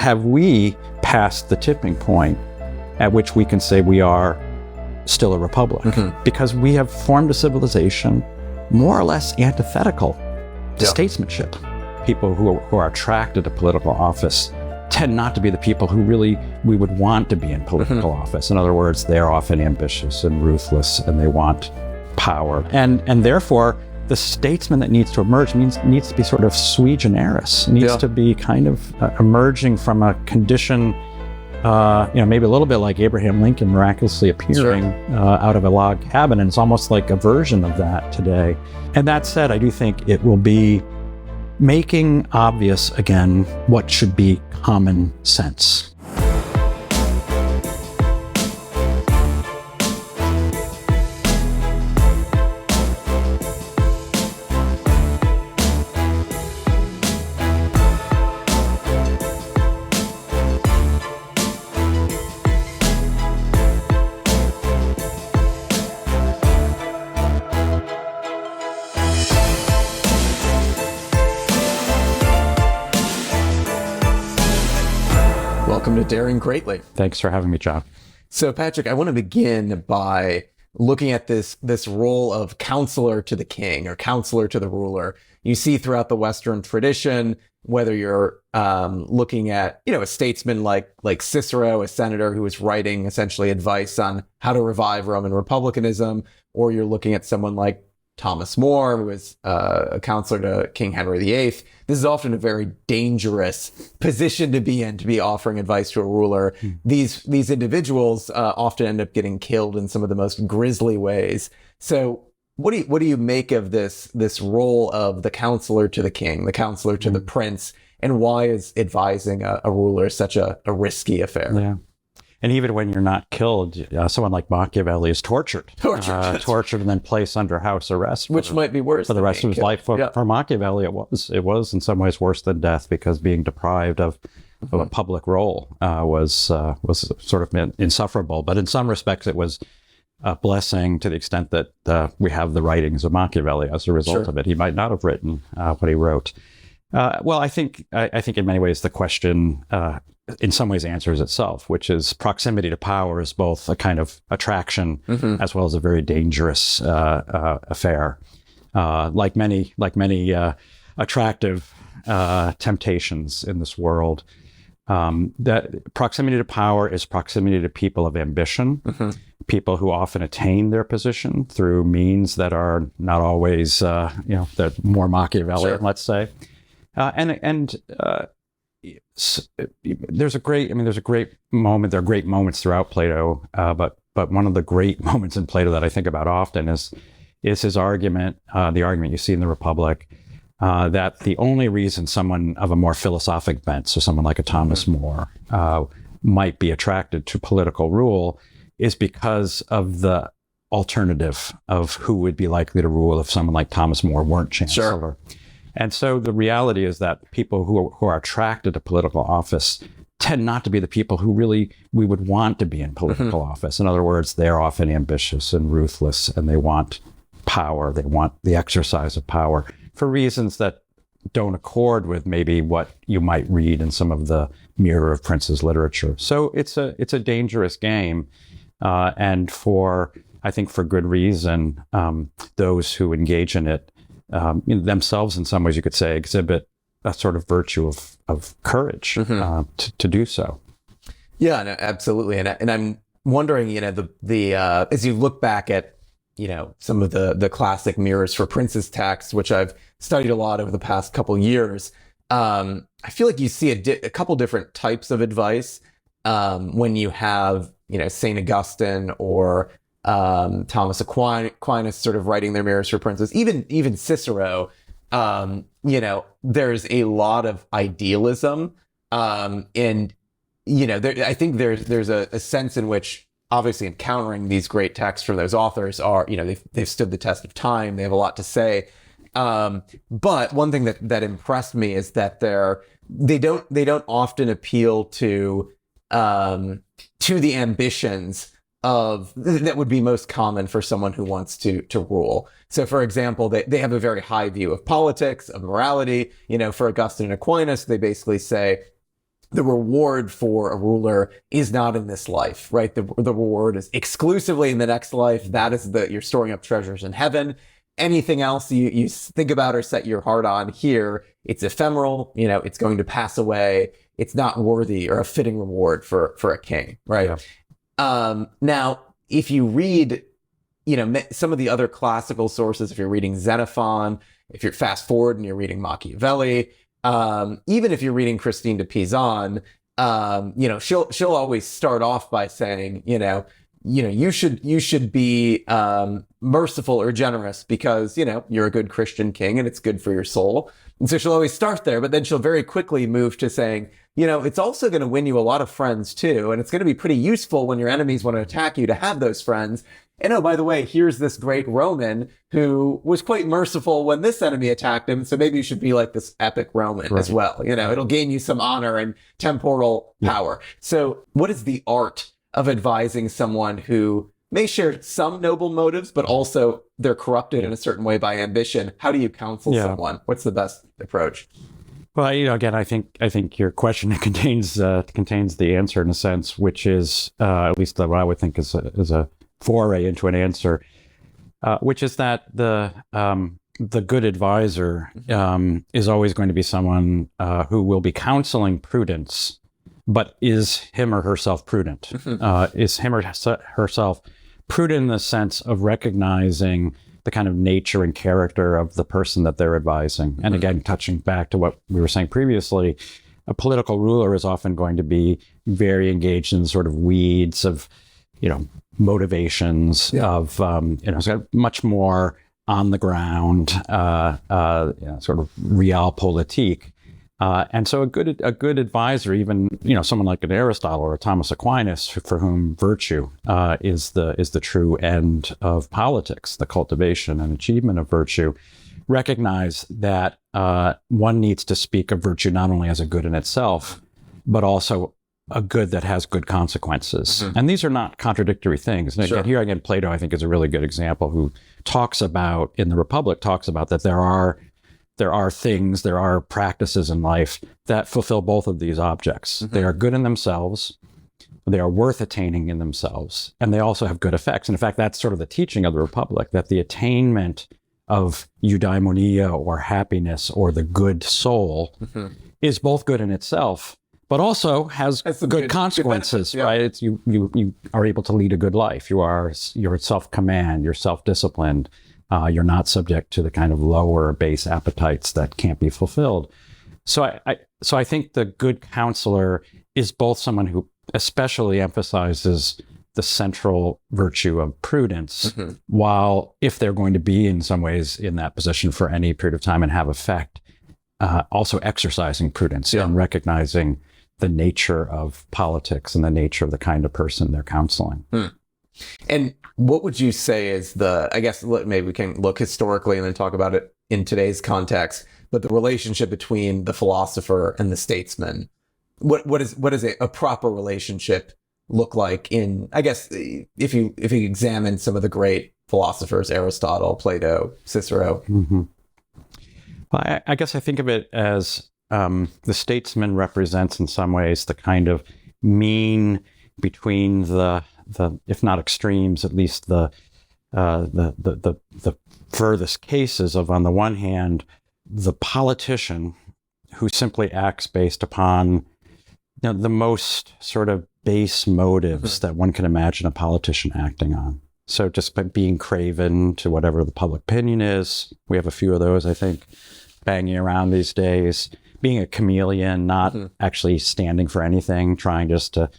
Have we passed the tipping point at which we can say we are still a republic? Because we have formed a civilization more or less antithetical to statesmanship. People who are attracted to political office tend not to be the people who really we would want to be in political office. In other words, they are often ambitious and ruthless, and they want power. And therefore, the statesman that needs to emerge needs to be sort of sui generis, needs to be kind of emerging from a condition, maybe a little bit like Abraham Lincoln miraculously appearing out of a log cabin. And it's almost like a version of that today. And that said, I do think it will be making obvious again what should be common sense. Welcome to Daring Greatly. Thanks for having me, John. So, Patrick, I want to begin by looking at this role of counselor to the king or counselor to the ruler. You see throughout the Western tradition, whether you're looking at a statesman like Cicero, a senator who was writing essentially advice on how to revive Roman republicanism, or you're looking at someone like Thomas More, who was a counselor to King Henry VIII. This is often a very dangerous position to be in, to be offering advice to a ruler. These individuals often end up getting killed in some of the most grisly ways. So what do you make of this role of the counselor to the king, the counselor to the prince, and why is advising a ruler such a risky affair? Yeah. And even when you're not killed, someone like Machiavelli is tortured and then placed under house arrest. Which might be worse for the rest of his life. For Machiavelli, it was in some ways worse than death, because being deprived of a public role was sort of insufferable. But in some respects, it was a blessing to the extent that we have the writings of Machiavelli as a result of it. He might not have written what he wrote. I think in many ways the question in some ways answers itself, which is proximity to power is both a kind of attraction as well as a very dangerous affair. Like many attractive temptations in this world, that proximity to power is proximity to people of ambition, people who often attain their position through means that are not always, they're more Machiavellian, let's say. There's a great moment. There are great moments throughout Plato, but one of the great moments in Plato that I think about often is his argument, the argument you see in the Republic, that the only reason someone of a more philosophic bent, so someone like a Thomas More, might be attracted to political rule is because of the alternative of who would be likely to rule if someone like Thomas More weren't chancellor. And so the reality is that people who are attracted to political office tend not to be the people who really we would want to be in political office. In other words, they are often ambitious and ruthless, and they want power. They want the exercise of power for reasons that don't accord with maybe what you might read in some of the Mirror of Princes literature. So it's a dangerous game, and I think for good reason, those who engage in it themselves, in some ways, you could say, exhibit a sort of virtue of courage to do so. Yeah, no, absolutely. And I'm wondering, as you look back at, some of the classic Mirrors for Princes texts, which I've studied a lot over the past couple years, I feel like you see a couple different types of advice when you have, St. Augustine or Thomas Aquinas sort of writing their Mirrors for Princes, even Cicero, there's a lot of idealism, and I think there's a sense in which obviously encountering these great texts from those authors are, they've stood the test of time, they have a lot to say, but one thing that impressed me is that they don't often appeal to the ambitions that would be most common for someone who wants to rule. So, for example, they have a very high view of politics, of morality. For Augustine and Aquinas, they basically say, the reward for a ruler is not in this life, right? The reward is exclusively in the next life. That is you're storing up treasures in heaven. Anything else you think about or set your heart on here, it's ephemeral, it's going to pass away. It's not worthy or a fitting reward for a king, right? Yeah. Now, if you read, some of the other classical sources, if you're reading Xenophon, if you're fast forward and you're reading Machiavelli, even if you're reading Christine de Pizan, she'll always start off by saying, you should be merciful or generous because, you're a good Christian king and it's good for your soul. And so she'll always start there, but then she'll very quickly move to saying, it's also going to win you a lot of friends too. And it's going to be pretty useful when your enemies want to attack you to have those friends. And oh, by the way, here's this great Roman who was quite merciful when this enemy attacked him. So maybe you should be like this epic Roman as well. It'll gain you some honor and temporal power. So what is the art of advising someone who may share some noble motives, but also they're corrupted in a certain way by ambition? How do you counsel someone? What's the best approach? Well, again, I think your question contains the answer in a sense, which is at least what I would think is a foray into an answer, which is that the good advisor is always going to be someone who will be counseling prudence, but is him or herself prudent? Is him or herself prudent in the sense of recognizing the kind of nature and character of the person that they're advising? And again, touching back to what we were saying previously, a political ruler is often going to be very engaged in sort of weeds of, motivations of, much more on the ground, sort of realpolitik. And so a good advisor, even, someone like an Aristotle or a Thomas Aquinas, for whom virtue is the true end of politics, the cultivation and achievement of virtue, recognize that one needs to speak of virtue not only as a good in itself, but also a good that has good consequences. And these are not contradictory things. And here again, Plato, I think, is a really good example, who talks about, in the Republic, that there are things, there are practices in life that fulfill both of these objects. They are good in themselves, they are worth attaining in themselves, and they also have good effects. And in fact, that's sort of the teaching of the Republic, that the attainment of eudaimonia, or happiness, or the good soul, is both good in itself, but also has good consequences, right? It's you are able to lead a good life. You're self-command, you're self-disciplined. You're not subject to the kind of lower base appetites that can't be fulfilled. So I think the good counselor is both someone who especially emphasizes the central virtue of prudence, while, if they're going to be in some ways in that position for any period of time and have effect, also exercising prudence and recognizing the nature of politics and the nature of the kind of person they're counseling. And what would you say is I guess maybe we can look historically and then talk about it in today's context, but the relationship between the philosopher and the statesman? What is a proper relationship look like in, I guess, if you examine some of the great philosophers, Aristotle, Plato, Cicero? Well, I guess I think of it as the statesman represents in some ways the kind of mean between the if not extremes, at least the furthest cases of, on the one hand, the politician who simply acts based upon the most sort of base motives that one can imagine a politician acting on. So just by being craven to whatever the public opinion is. We have a few of those, I think, banging around these days. Being a chameleon, not actually standing for anything, trying just to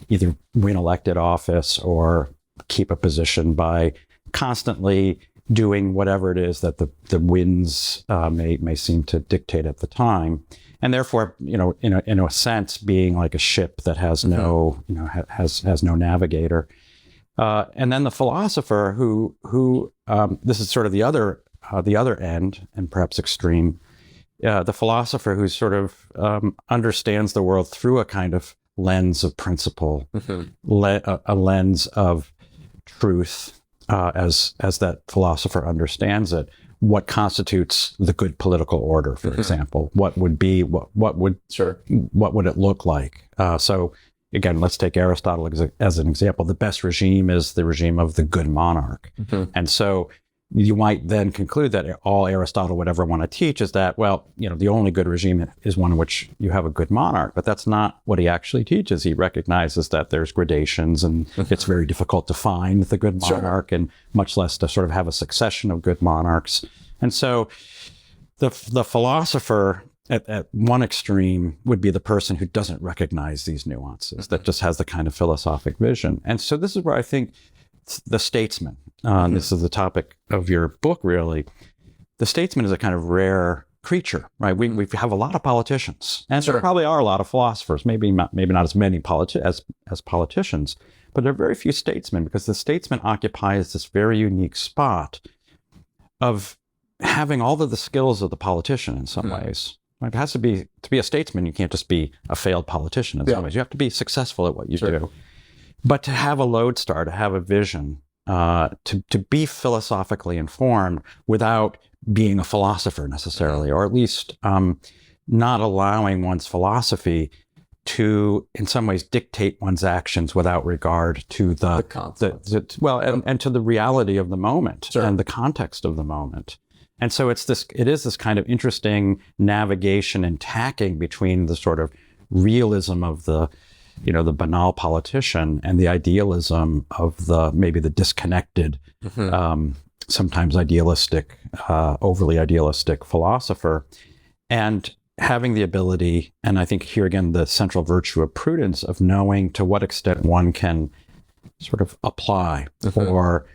either win elected office or keep a position by constantly doing whatever it is that the winds may seem to dictate at the time. And therefore, in a sense, being like a ship that has no, has no navigator. And then the philosopher who this is sort of the other end, and perhaps extreme, the philosopher who sort of understands the world through a kind of lens of principle, a lens of truth, as that philosopher understands it, what constitutes the good political order, for example. What would it look like? So again, let's take Aristotle as an example. The best regime is the regime of the good monarch. And so you might then conclude that all Aristotle would ever want to teach is that, well, the only good regime is one in which you have a good monarch. But that's not what he actually teaches. He recognizes that there's gradations, and it's very difficult to find the good monarch, and much less to sort of have a succession of good monarchs. And so the philosopher at one extreme would be the person who doesn't recognize these nuances, that just has the kind of philosophic vision. And so this is where I think the statesman, this is the topic of your book, really. The statesman is a kind of rare creature, right? We have a lot of politicians, and there probably are a lot of philosophers, maybe not as many as politicians, but there are very few statesmen, because the statesman occupies this very unique spot of having all of the skills of the politician in some ways. Right? It has to be a statesman. You can't just be a failed politician in some ways. You have to be successful at what you do. But to have a lodestar, to have a vision, to be philosophically informed without being a philosopher necessarily, or at least not allowing one's philosophy to, in some ways, dictate one's actions without regard to the consequence. And to the reality of the moment and the context of the moment. And so it is this kind of interesting navigation and tacking between the sort of realism of the banal politician and the idealism of maybe the disconnected, sometimes idealistic, overly idealistic philosopher, and having the ability, and I think here again, the central virtue of prudence, of knowing to what extent one can sort of apply or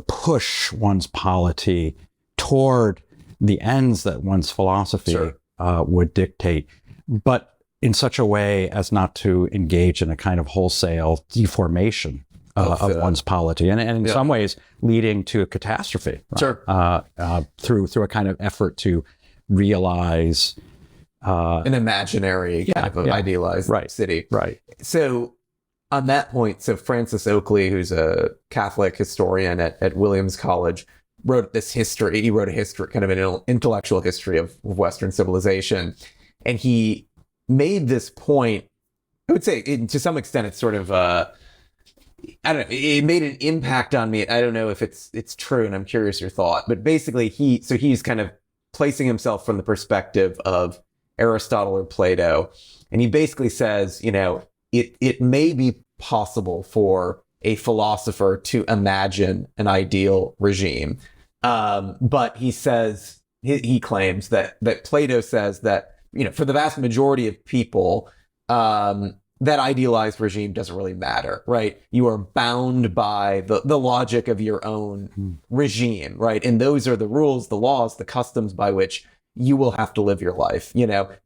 push one's polity toward the ends that one's philosophy would dictate, but in such a way as not to engage in a kind of wholesale deformation of one's polity, and in some ways leading to a catastrophe, through a kind of effort to realize an imaginary kind of idealized city. Right. So on that point, Francis Oakley, who's a Catholic historian at Williams College, wrote this history. He wrote a history, kind of an intellectual history of Western civilization, and he made this point. I would say, to some extent, it's sort of I don't know. It made an impact on me. I don't know if it's true, and I'm curious your thought. But basically, he's kind of placing himself from the perspective of Aristotle or Plato, and he basically says, it may be possible for a philosopher to imagine an ideal regime, but he says he claims that Plato says that for the vast majority of people, that idealized regime doesn't really matter, right? You are bound by the logic of your own regime, right? And those are the rules, the laws, the customs by which you will have to live your life,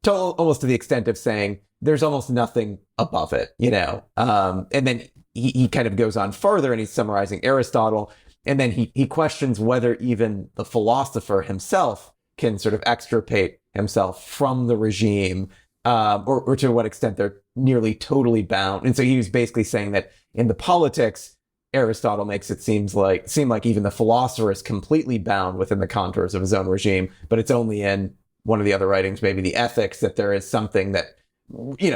almost to the extent of saying there's almost nothing above it, and then he kind of goes on further, and he's summarizing Aristotle, and then he questions whether even the philosopher himself can sort of extirpate himself from the regime, or to what extent they're nearly totally bound. And so he was basically saying that in the politics, Aristotle makes it seem like even the philosopher is completely bound within the contours of his own regime, but it's only in one of the other writings, maybe the Ethics, that there is something that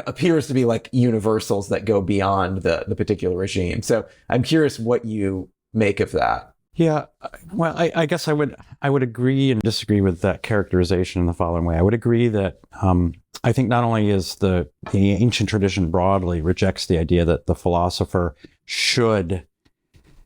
appears to be like universals that go beyond the particular regime. So I'm curious what you make of that. Yeah, well, I guess I would agree and disagree with that characterization in the following way. I would agree that I think not only is the ancient tradition broadly rejects the idea that the philosopher should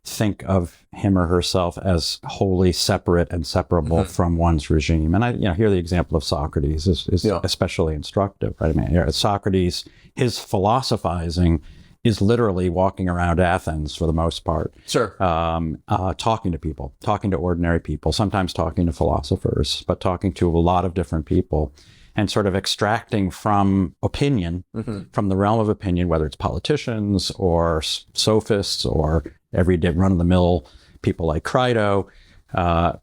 think of him or herself as wholly separate and separable from one's regime. And I here the example of Socrates is especially instructive, right? I mean, Socrates, his philosophizing is literally walking around Athens for the most part. Talking to people, talking to ordinary people, sometimes talking to philosophers, but talking to a lot of different people, and sort of extracting from opinion, from the realm of opinion, whether it's politicians or sophists or everyday run-of-the-mill people like Crito,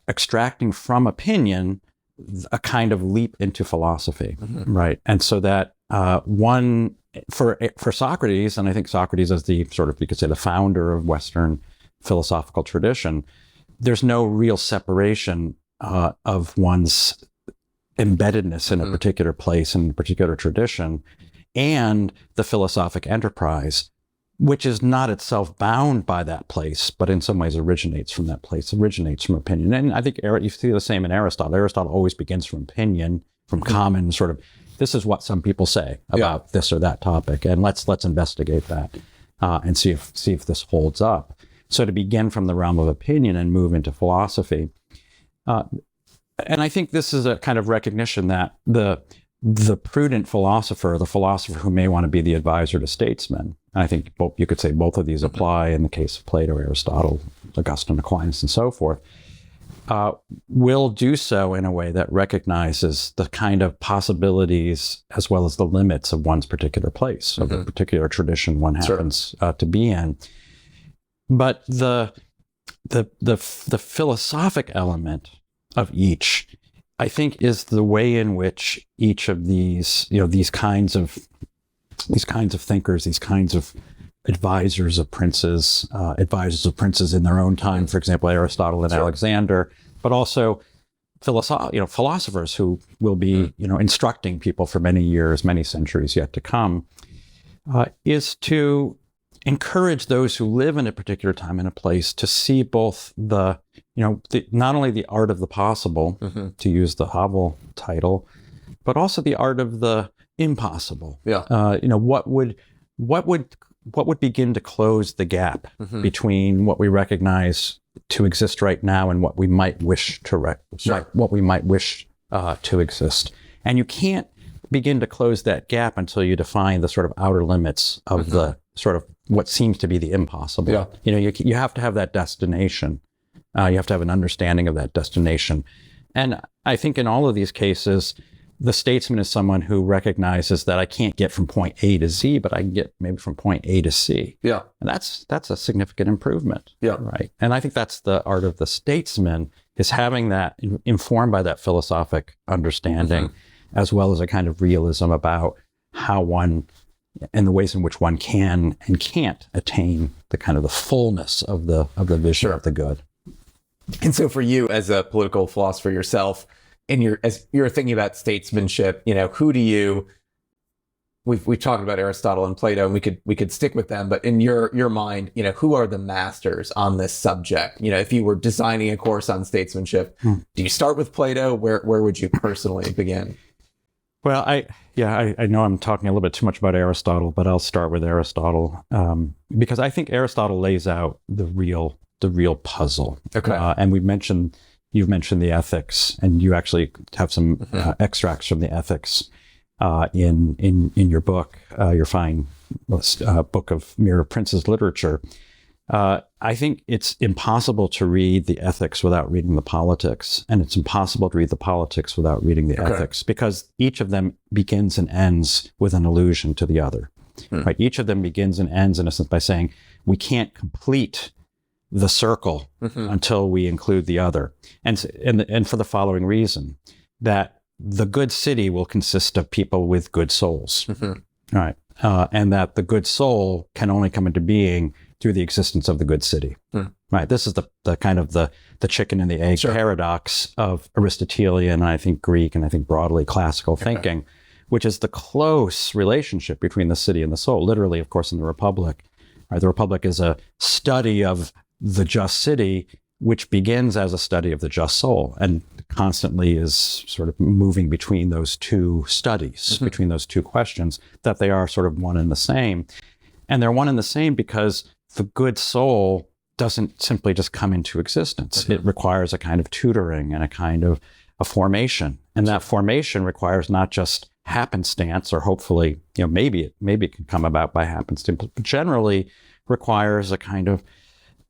extracting from opinion a kind of leap into philosophy, right? And so that for Socrates, and I think Socrates is the sort of, you could say, the founder of Western philosophical tradition, there's no real separation of one's embeddedness in a particular place, in a particular tradition, and the philosophic enterprise, which is not itself bound by that place, but in some ways originates from that place, originates from opinion. And I think you see the same in Aristotle. Aristotle always begins from opinion, from common sort of, this is what some people say about this or that topic, and let's investigate that and see if this holds up. So to begin from the realm of opinion and move into philosophy. And I think this is a kind of recognition that the prudent philosopher, the philosopher who may want to be the advisor to statesmen, and I think you could say both of these apply in the case of Plato, Aristotle, Augustine, Aquinas, and so forth, will do so in a way that recognizes the kind of possibilities as well as the limits of one's particular place, of a particular tradition one happens to be in. But the philosophic element of each, I think, is the way in which each of these, these kinds of thinkers, these kinds of advisors of princes in their own time, for example, Aristotle and Alexander, but also philosophers who will be, instructing people for many years, many centuries yet to come, is to encourage those who live in a particular time and a place to see both not only the art of the possible, to use the Havel title, but also the art of the impossible. What would begin to close the gap between what we recognize to exist right now and what we might wish to to exist. And you can't begin to close that gap until you define the sort of outer limits of the sort of what seems to be the impossible. You have to have that destination. You have to have an understanding of that destination. And I think in all of these cases, the statesman is someone who recognizes that I can't get from point A to Z, but I can get maybe from point A to C. And that's a significant improvement. Right. And I think that's the art of the statesman, is having that informed by that philosophic understanding, as well as a kind of realism about how one, and the ways in which one can and can't attain the kind of the fullness of the vision of the good. And so for you as a political philosopher yourself, as you're thinking about statesmanship, who do you, we've talked about Aristotle and Plato, and we could stick with them, but in your mind, who are the masters on this subject? If you were designing a course on statesmanship, do you start with Plato? Where would you personally begin? Well, I know I'm talking a little bit too much about Aristotle, but I'll start with Aristotle, because I think Aristotle lays out the real puzzle. And you've mentioned the ethics, and you actually have some extracts from the ethics in your book, your fine book of Mere Prince's Literature. I think it's impossible to read the ethics without reading the politics, and it's impossible to read the politics without reading the ethics, because each of them begins and ends with an allusion to the other. Right? Each of them begins and ends, in a sense, by saying we can't complete the circle until we include the other, and for the following reason, that the good city will consist of people with good souls, right? And that the good soul can only come into being through the existence of the good city, right? This is the kind of the chicken and the egg paradox of Aristotelian, and I think Greek, and I think broadly classical thinking, which is the close relationship between the city and the soul. Literally, of course, in the Republic, right? The Republic is a study of the just city, which begins as a study of the just soul, and constantly is sort of moving between those two studies, between those two questions, that they are sort of one and the same. And they're one and the same because the good soul doesn't simply just come into existence. It requires a kind of tutoring and a kind of a formation. And that formation requires not just happenstance, or hopefully, maybe it can come about by happenstance, but generally requires a kind of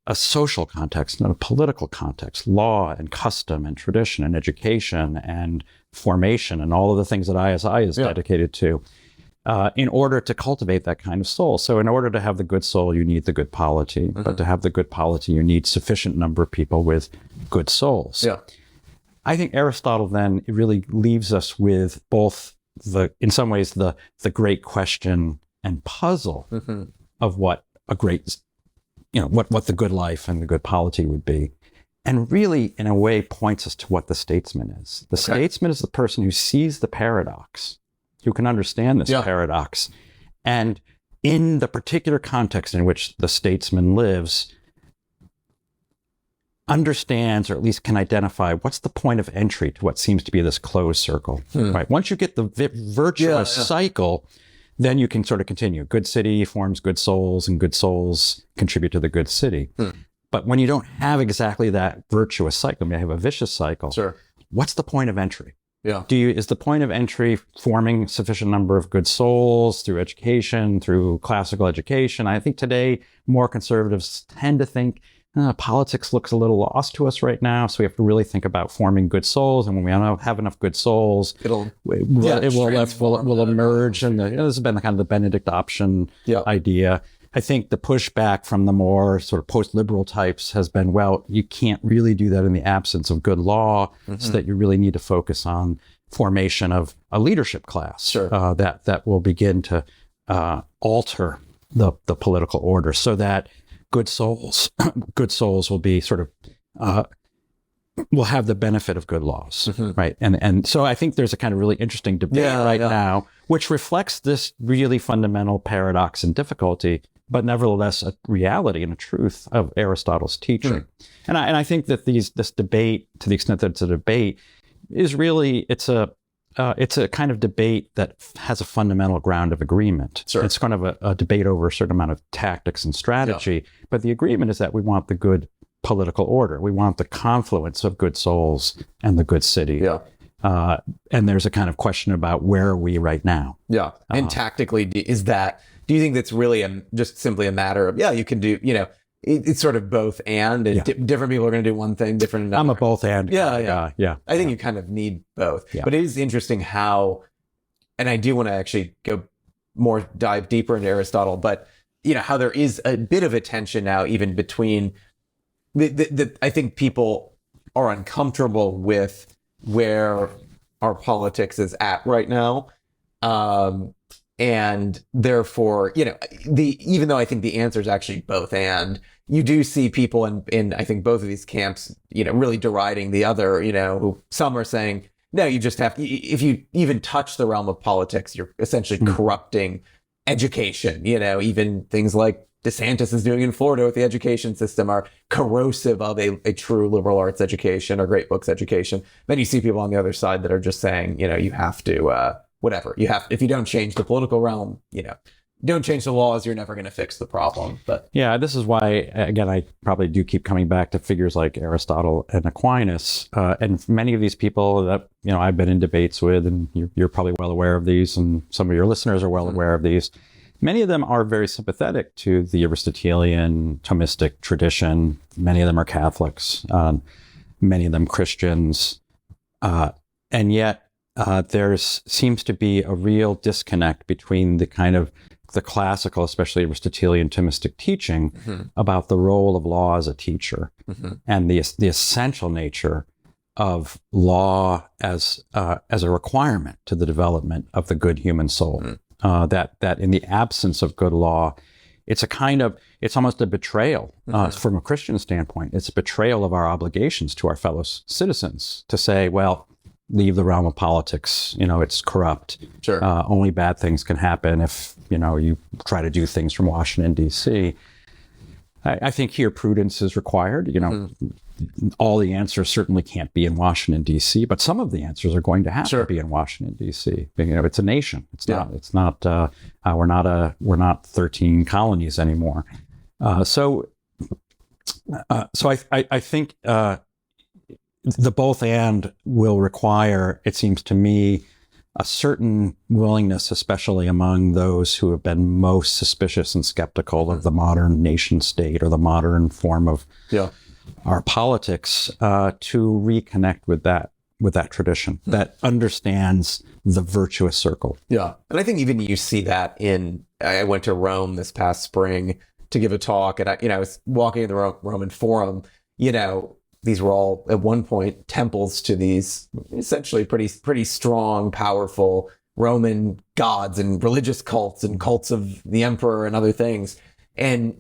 a social context and a political context, law and custom and tradition and education and formation and all of the things that ISI is dedicated to, in order to cultivate that kind of soul. So in order to have the good soul, you need the good polity, but to have the good polity, you need sufficient number of people with good souls. I think Aristotle then really leaves us with both in some ways, the great question and puzzle of what a great, what the good life and the good polity would be. and really, in a way, points us to what the statesman is. The statesman is the person who sees the paradox, who can understand this paradox, and in the particular context in which the statesman lives, understands, or at least can identify, what's the point of entry to what seems to be this closed circle, right? Once you get the virtuous cycle, then you can sort of continue. Good city forms good souls, and good souls contribute to the good city. But when you don't have exactly that virtuous cycle, you have a vicious cycle, what's the point of entry? Is the point of entry forming sufficient number of good souls through education, through classical education? I think today more conservatives tend to think politics looks a little lost to us right now, so we have to really think about forming good souls. And when we don't have enough good souls, it will emerge. And this has been kind of the Benedict option idea. I think the pushback from the more sort of post-liberal types has been, well, you can't really do that in the absence of good law, so that you really need to focus on formation of a leadership class that will begin to alter the political order, so that good souls will be sort of will have the benefit of good laws, right? And so I think there's a kind of really interesting debate now, which reflects this really fundamental paradox and difficulty, but nevertheless a reality and a truth of Aristotle's teaching. And I think that this debate, to the extent that it's a debate, is really it's a kind of debate that has a fundamental ground of agreement. It's kind of a debate over a certain amount of tactics and strategy, but the agreement is that we want the good political order. We want the confluence of good souls and the good city. And there's a kind of question about where are we right now? And tactically, do you think that's really just simply a matter of, you can do, it's sort of both and different people are going to do one thing, different another. I'm a both and. I think you kind of need both. But it is interesting how, and I do want to actually dive deeper into Aristotle, but how there is a bit of a tension now, even between I think people are uncomfortable with where our politics is at right now. And therefore, even though I think the answer is actually both and, you do see people in I think both of these camps, really deriding the other, who some are saying, no, you just have, if you even touch the realm of politics, you're essentially corrupting education. Even things like DeSantis is doing in Florida with the education system are corrosive of a true liberal arts education or great books education. Then you see people on the other side that are just saying, you have to, whatever you have, if you don't change the political realm, don't change the laws, you're never going to fix the problem. But this is why, again, I probably do keep coming back to figures like Aristotle and Aquinas, and many of these people that I've been in debates with, and you're probably well aware of these, and some of your listeners are well aware of these. Many of them are very sympathetic to the Aristotelian Thomistic tradition. Many of them are Catholics, many of them Christians, and yet there seems to be a real disconnect between the kind of the classical, especially Aristotelian Thomistic teaching about the role of law as a teacher and the essential nature of law as a requirement to the development of the good human soul. That in the absence of good law, it's almost a betrayal from a Christian standpoint. It's a betrayal of our obligations to our fellow citizens to say, well, leave the realm of politics. It's corrupt. Only bad things can happen if, you try to do things from Washington, D.C. I think here prudence is required. All the answers certainly can't be in Washington, D.C., but some of the answers are going to have to be in Washington, D.C. It's a nation. It's not, we're not 13 colonies anymore. So I think, the both and will require, it seems to me, a certain willingness, especially among those who have been most suspicious and skeptical of the modern nation state or the modern form of our politics, to reconnect with that tradition that understands the virtuous circle. And I think even you see that I went to Rome this past spring to give a talk, and I was walking in the Roman Forum, these were all at one point temples to these essentially pretty strong, powerful Roman gods and religious cults and cults of the emperor and other things. And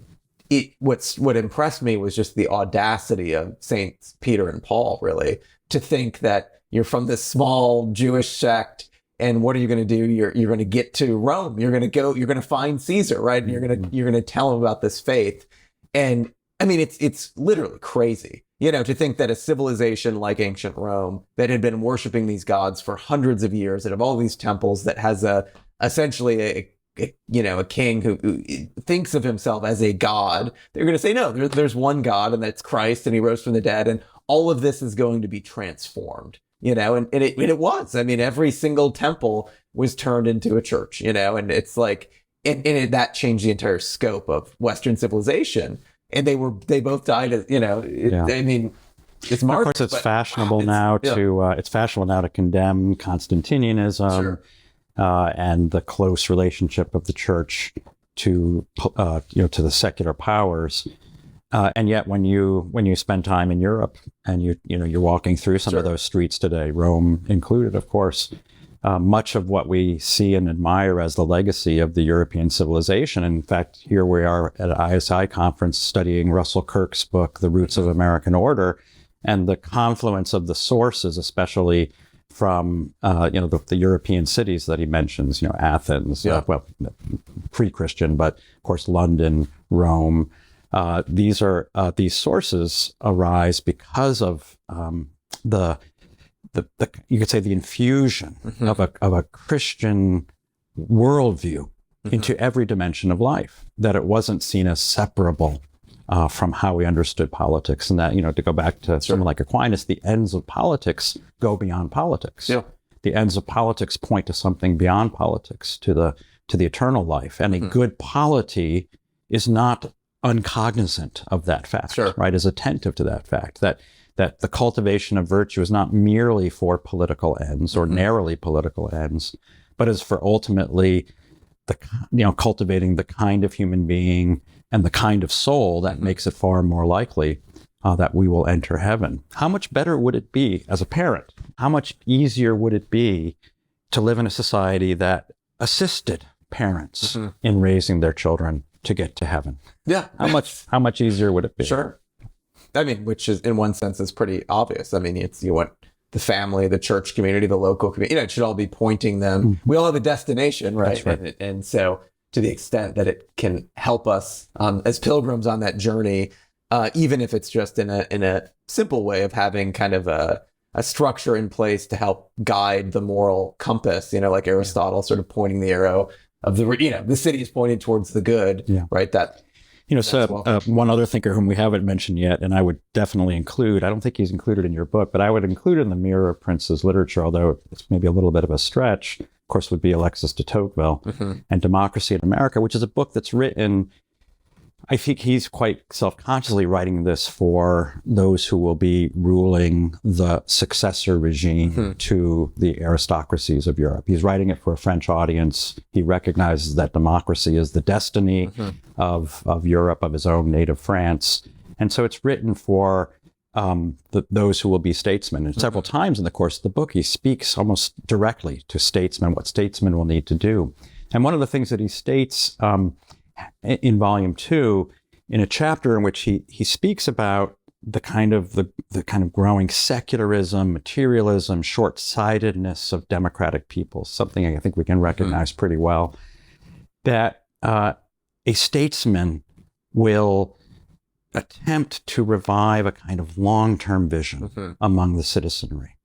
what impressed me was just the audacity of Saints Peter and Paul, really, to think that you're from this small Jewish sect, and what are you going to do? You're going to get to Rome. You're going to find Caesar, right? And you're going to tell him about this faith. And I mean, it's literally crazy, to think that a civilization like ancient Rome that had been worshiping these gods for hundreds of years, that have all these temples, that has essentially a king who thinks of himself as a god, they're going to say, no, there's one God, and that's Christ, and he rose from the dead, and all of this is going to be transformed, and it was. I mean, every single temple was turned into a church, and it's like, and that changed the entire scope of Western civilization. And they both died, I mean, it's marked. Of course, it's fashionable now to condemn Constantinianism. Sure. And the close relationship of the church to the secular powers, and yet when you spend time in Europe and you're walking through some of those streets today, Rome included, of course, much of what we see and admire as the legacy of the European civilization. And in fact, here we are at an ISI conference studying Russell Kirk's book, The Roots of American Order, and the confluence of the sources, especially from the European cities that he mentions, Athens, pre-Christian, but of course London, Rome. These sources arise because of the you could say the infusion of a Christian worldview into every dimension of life, that it wasn't seen as separable from how we understood politics. And that, to go back to someone like Aquinas, the ends of politics go beyond politics. Yeah. The ends of politics point to something beyond politics, to the eternal life. And a good polity is not uncognizant of that fact, right? Is attentive to that fact, that the cultivation of virtue is not merely for political ends or narrowly political ends, but is for ultimately cultivating the kind of human being and the kind of soul that makes it far more likely that we will enter heaven. How much better would it be as a parent? How much easier would it be to live in a society that assisted parents in raising their children to get to heaven? Yeah. How much easier would it be? Sure. I mean, which is, in one sense, is pretty obvious. I mean, it's, you want the family, the church community, the local community, it should all be pointing them. We all have a destination, right? That's right. And so to the extent that it can help us as pilgrims on that journey, even if it's just in a simple way of having kind of a structure in place to help guide the moral compass, like Aristotle sort of pointing the arrow of the city is pointed towards the good, right? One other thinker whom we haven't mentioned yet, and I would definitely include, I don't think he's included in your book, but I would include in the Mirror of Princes literature, although it's maybe a little bit of a stretch, of course, would be Alexis de Tocqueville and Democracy in America, which is a book that's written, I think he's quite self-consciously writing this for those who will be ruling the successor regime to the aristocracies of Europe. He's writing it for a French audience. He recognizes that democracy is the destiny of Europe, of his own native France. And so it's written for those who will be statesmen. And several times in the course of the book, he speaks almost directly to statesmen, what statesmen will need to do. And one of the things that he states in volume 2, in a chapter in which he speaks about the kind of growing secularism, materialism, short-sightedness of democratic peoples, something I think we can recognize pretty well, that a statesman will attempt to revive a kind of long-term vision among the citizenry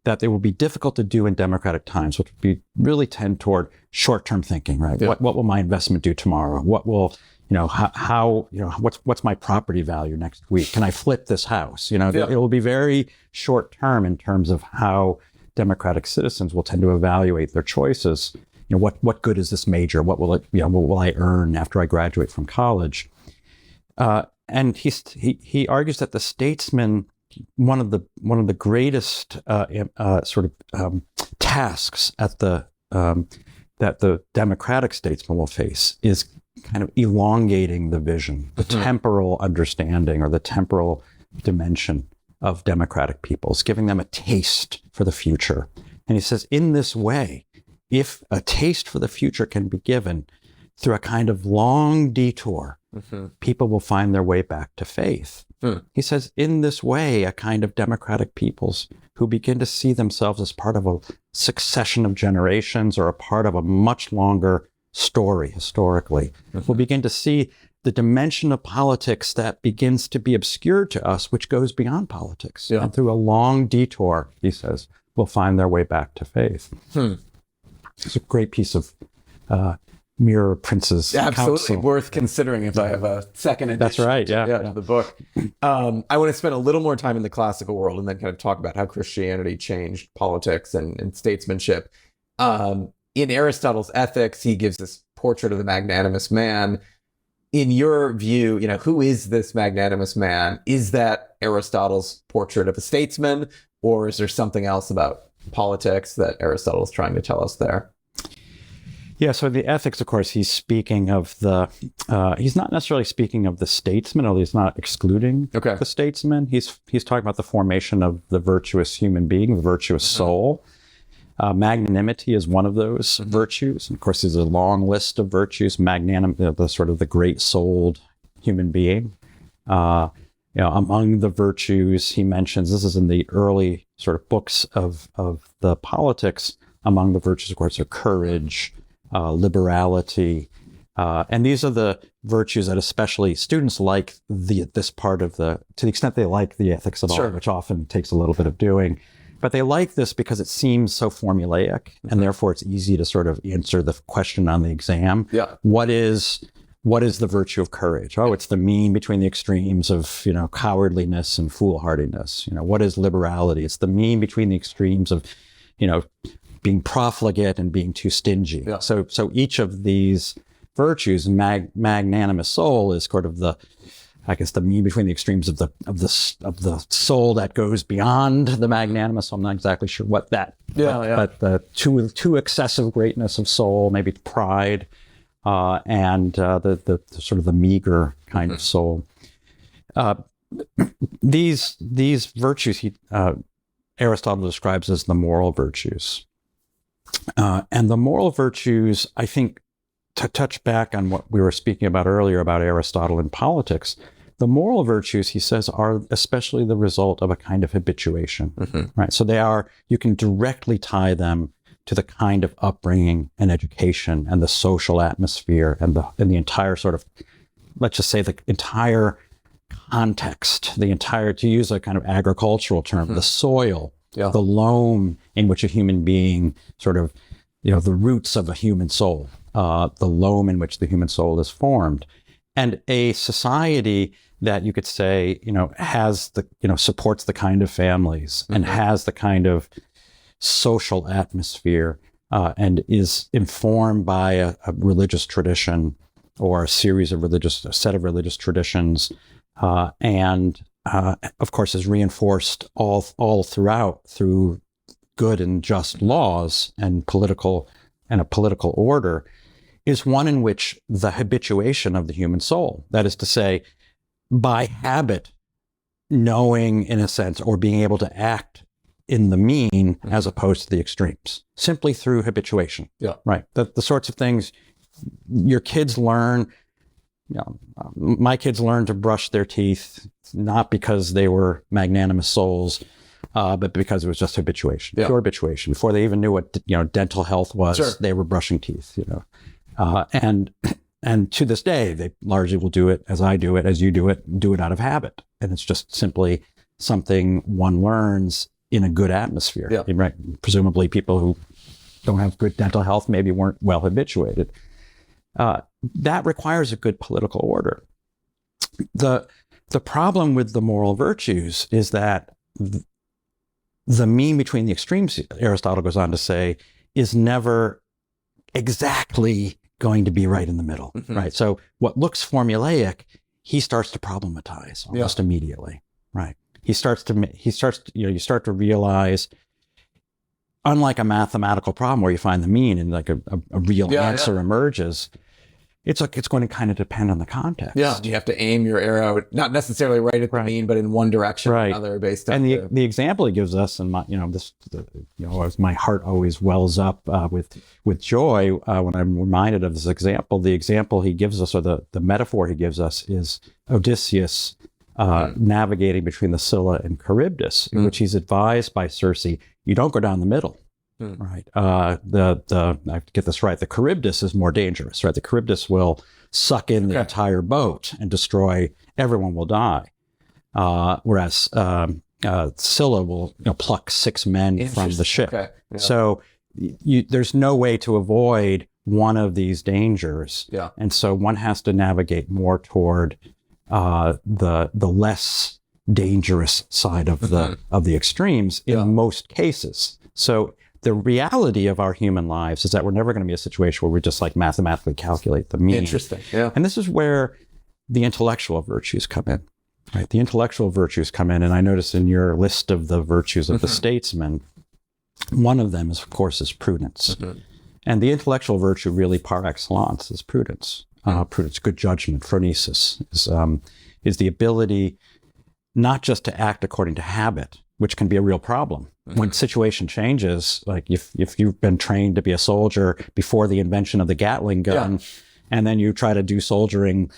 that it will be difficult to do in democratic times, which would be really tend toward short-term thinking, right? Yeah. What will my investment do tomorrow? What will, what's my property value next week? Can I flip this house? It will be very short-term in terms of how democratic citizens will tend to evaluate their choices. What good is this major? What will what will I earn after I graduate from college? And he argues that the statesman, one of the greatest tasks at that the democratic statesman will face is kind of elongating the vision, the temporal understanding or the temporal dimension of democratic peoples, giving them a taste for the future. And he says, in this way, if a taste for the future can be given, through a kind of long detour, people will find their way back to faith. He says, in this way, a kind of democratic peoples who begin to see themselves as part of a succession of generations or a part of a much longer story historically, will begin to see the dimension of politics that begins to be obscured to us, which goes beyond politics. And through a long detour, he says, will find their way back to faith. It's a great piece of Mirror Prince's absolutely counsel. Worth considering if I have a second edition. That's right. To the book. I want to spend a little more time in the classical world and then kind of talk about how Christianity changed politics and statesmanship. In Aristotle's Ethics, he gives this portrait of the magnanimous man. In your view, who is this magnanimous man? Is that Aristotle's portrait of a statesman, or is there something else about politics that Aristotle is trying to tell us there? Yeah, so the Ethics, of course, he's speaking of he's not necessarily speaking of the statesman, although he's not excluding the statesman. He's talking about the formation of the virtuous human being, the virtuous soul. Magnanimity is one of those virtues. And of course, there's a long list of virtues. The sort of the great-souled human being. Among the virtues he mentions, this is in the early sort of books of the politics, among the virtues, of course, are courage, liberality, and these are the virtues that especially students like this part of to the extent they like the ethics at all, which often takes a little bit of doing. But they like this because it seems so formulaic, and therefore it's easy to sort of answer the question on the exam. What is the virtue of courage? Oh, it's the mean between the extremes of, cowardliness and foolhardiness. What is liberality? It's the mean between the extremes of, being profligate and being too stingy. So each of these virtues, magnanimous soul is sort of the mean between the extremes of the soul that goes beyond the magnanimous. So I'm not exactly sure what that. But the too excessive greatness of soul, maybe pride, and the sort of the meager kind of soul. These virtues Aristotle describes as the moral virtues. And the moral virtues, I think, to touch back on what we were speaking about earlier about Aristotle and politics, the moral virtues, he says, are especially the result of a kind of habituation, right? So you can directly tie them to the kind of upbringing and education and the social atmosphere and the entire sort of, let's just say the entire context, to use a kind of agricultural term, the soil, the loam in which a human being sort of, the roots of a human soul, the loam in which the human soul is formed. And a society that you could say, has supports the kind of families and has the kind of social atmosphere and is informed by a religious tradition or a set of religious traditions, and of course is reinforced all throughout through good and just laws and a political order, is one in which the habituation of the human soul, that is to say, by habit, knowing in a sense, or being able to act in the mean as opposed to the extremes, simply through habituation. Right. The sorts of things your kids learn, my kids learned to brush their teeth, not because they were magnanimous souls, but because it was just habituation, pure habituation. Before they even knew what dental health was, they were brushing teeth. And to this day, they largely will do it as I do it, as you do it out of habit, and it's just simply something one learns in a good atmosphere. Right? Presumably, people who don't have good dental health maybe weren't well habituated. That requires a good political order. The problem with the moral virtues is that the mean between the extremes, Aristotle goes on to say, is never exactly going to be right in the middle, right? So what looks formulaic, he starts to problematize almost immediately, right? You start to realize, unlike a mathematical problem where you find the mean and like a real answer emerges, it's going to kind of depend on the context. Yeah, you have to aim your arrow not necessarily right at the mean, but in one direction or another, based on. And the example he gives us, and my heart always wells up with joy when I'm reminded of this example. The example he gives us, or the metaphor he gives us, is Odysseus navigating between the Scylla and Charybdis, in which he's advised by Circe, you don't go down the middle. Right. I have to get this right. The Charybdis is more dangerous, right? The Charybdis will suck in the entire boat and destroy. Everyone will die. Whereas Scylla will pluck 6 men from the ship. Okay. Yeah. So there's no way to avoid one of these dangers. Yeah. And so one has to navigate more toward the less dangerous side of the extremes in most cases. So the reality of our human lives is that we're never going to be in a situation where we just like mathematically calculate the mean. Interesting. Yeah. And this is where the intellectual virtues come in, right? The intellectual virtues come in. And I noticed in your list of the virtues of the statesman, one of them is, of course, is prudence. And the intellectual virtue really par excellence is prudence. Prudence, good judgment, phronesis, is the ability not just to act according to habit, which can be a real problem. When situation changes, like if you've been trained to be a soldier before the invention of the Gatling gun, and then you try to do soldiering,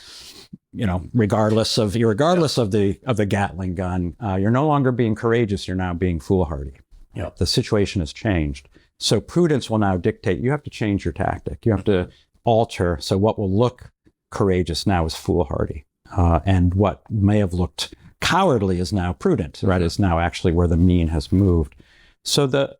regardless of the Gatling gun, you're no longer being courageous. You're now being foolhardy. The situation has changed. So prudence will now dictate. You have to change your tactic. You have to alter. So what will look courageous now is foolhardy, and what may have looked cowardly is now prudent, right? Is now actually where the mean has moved. So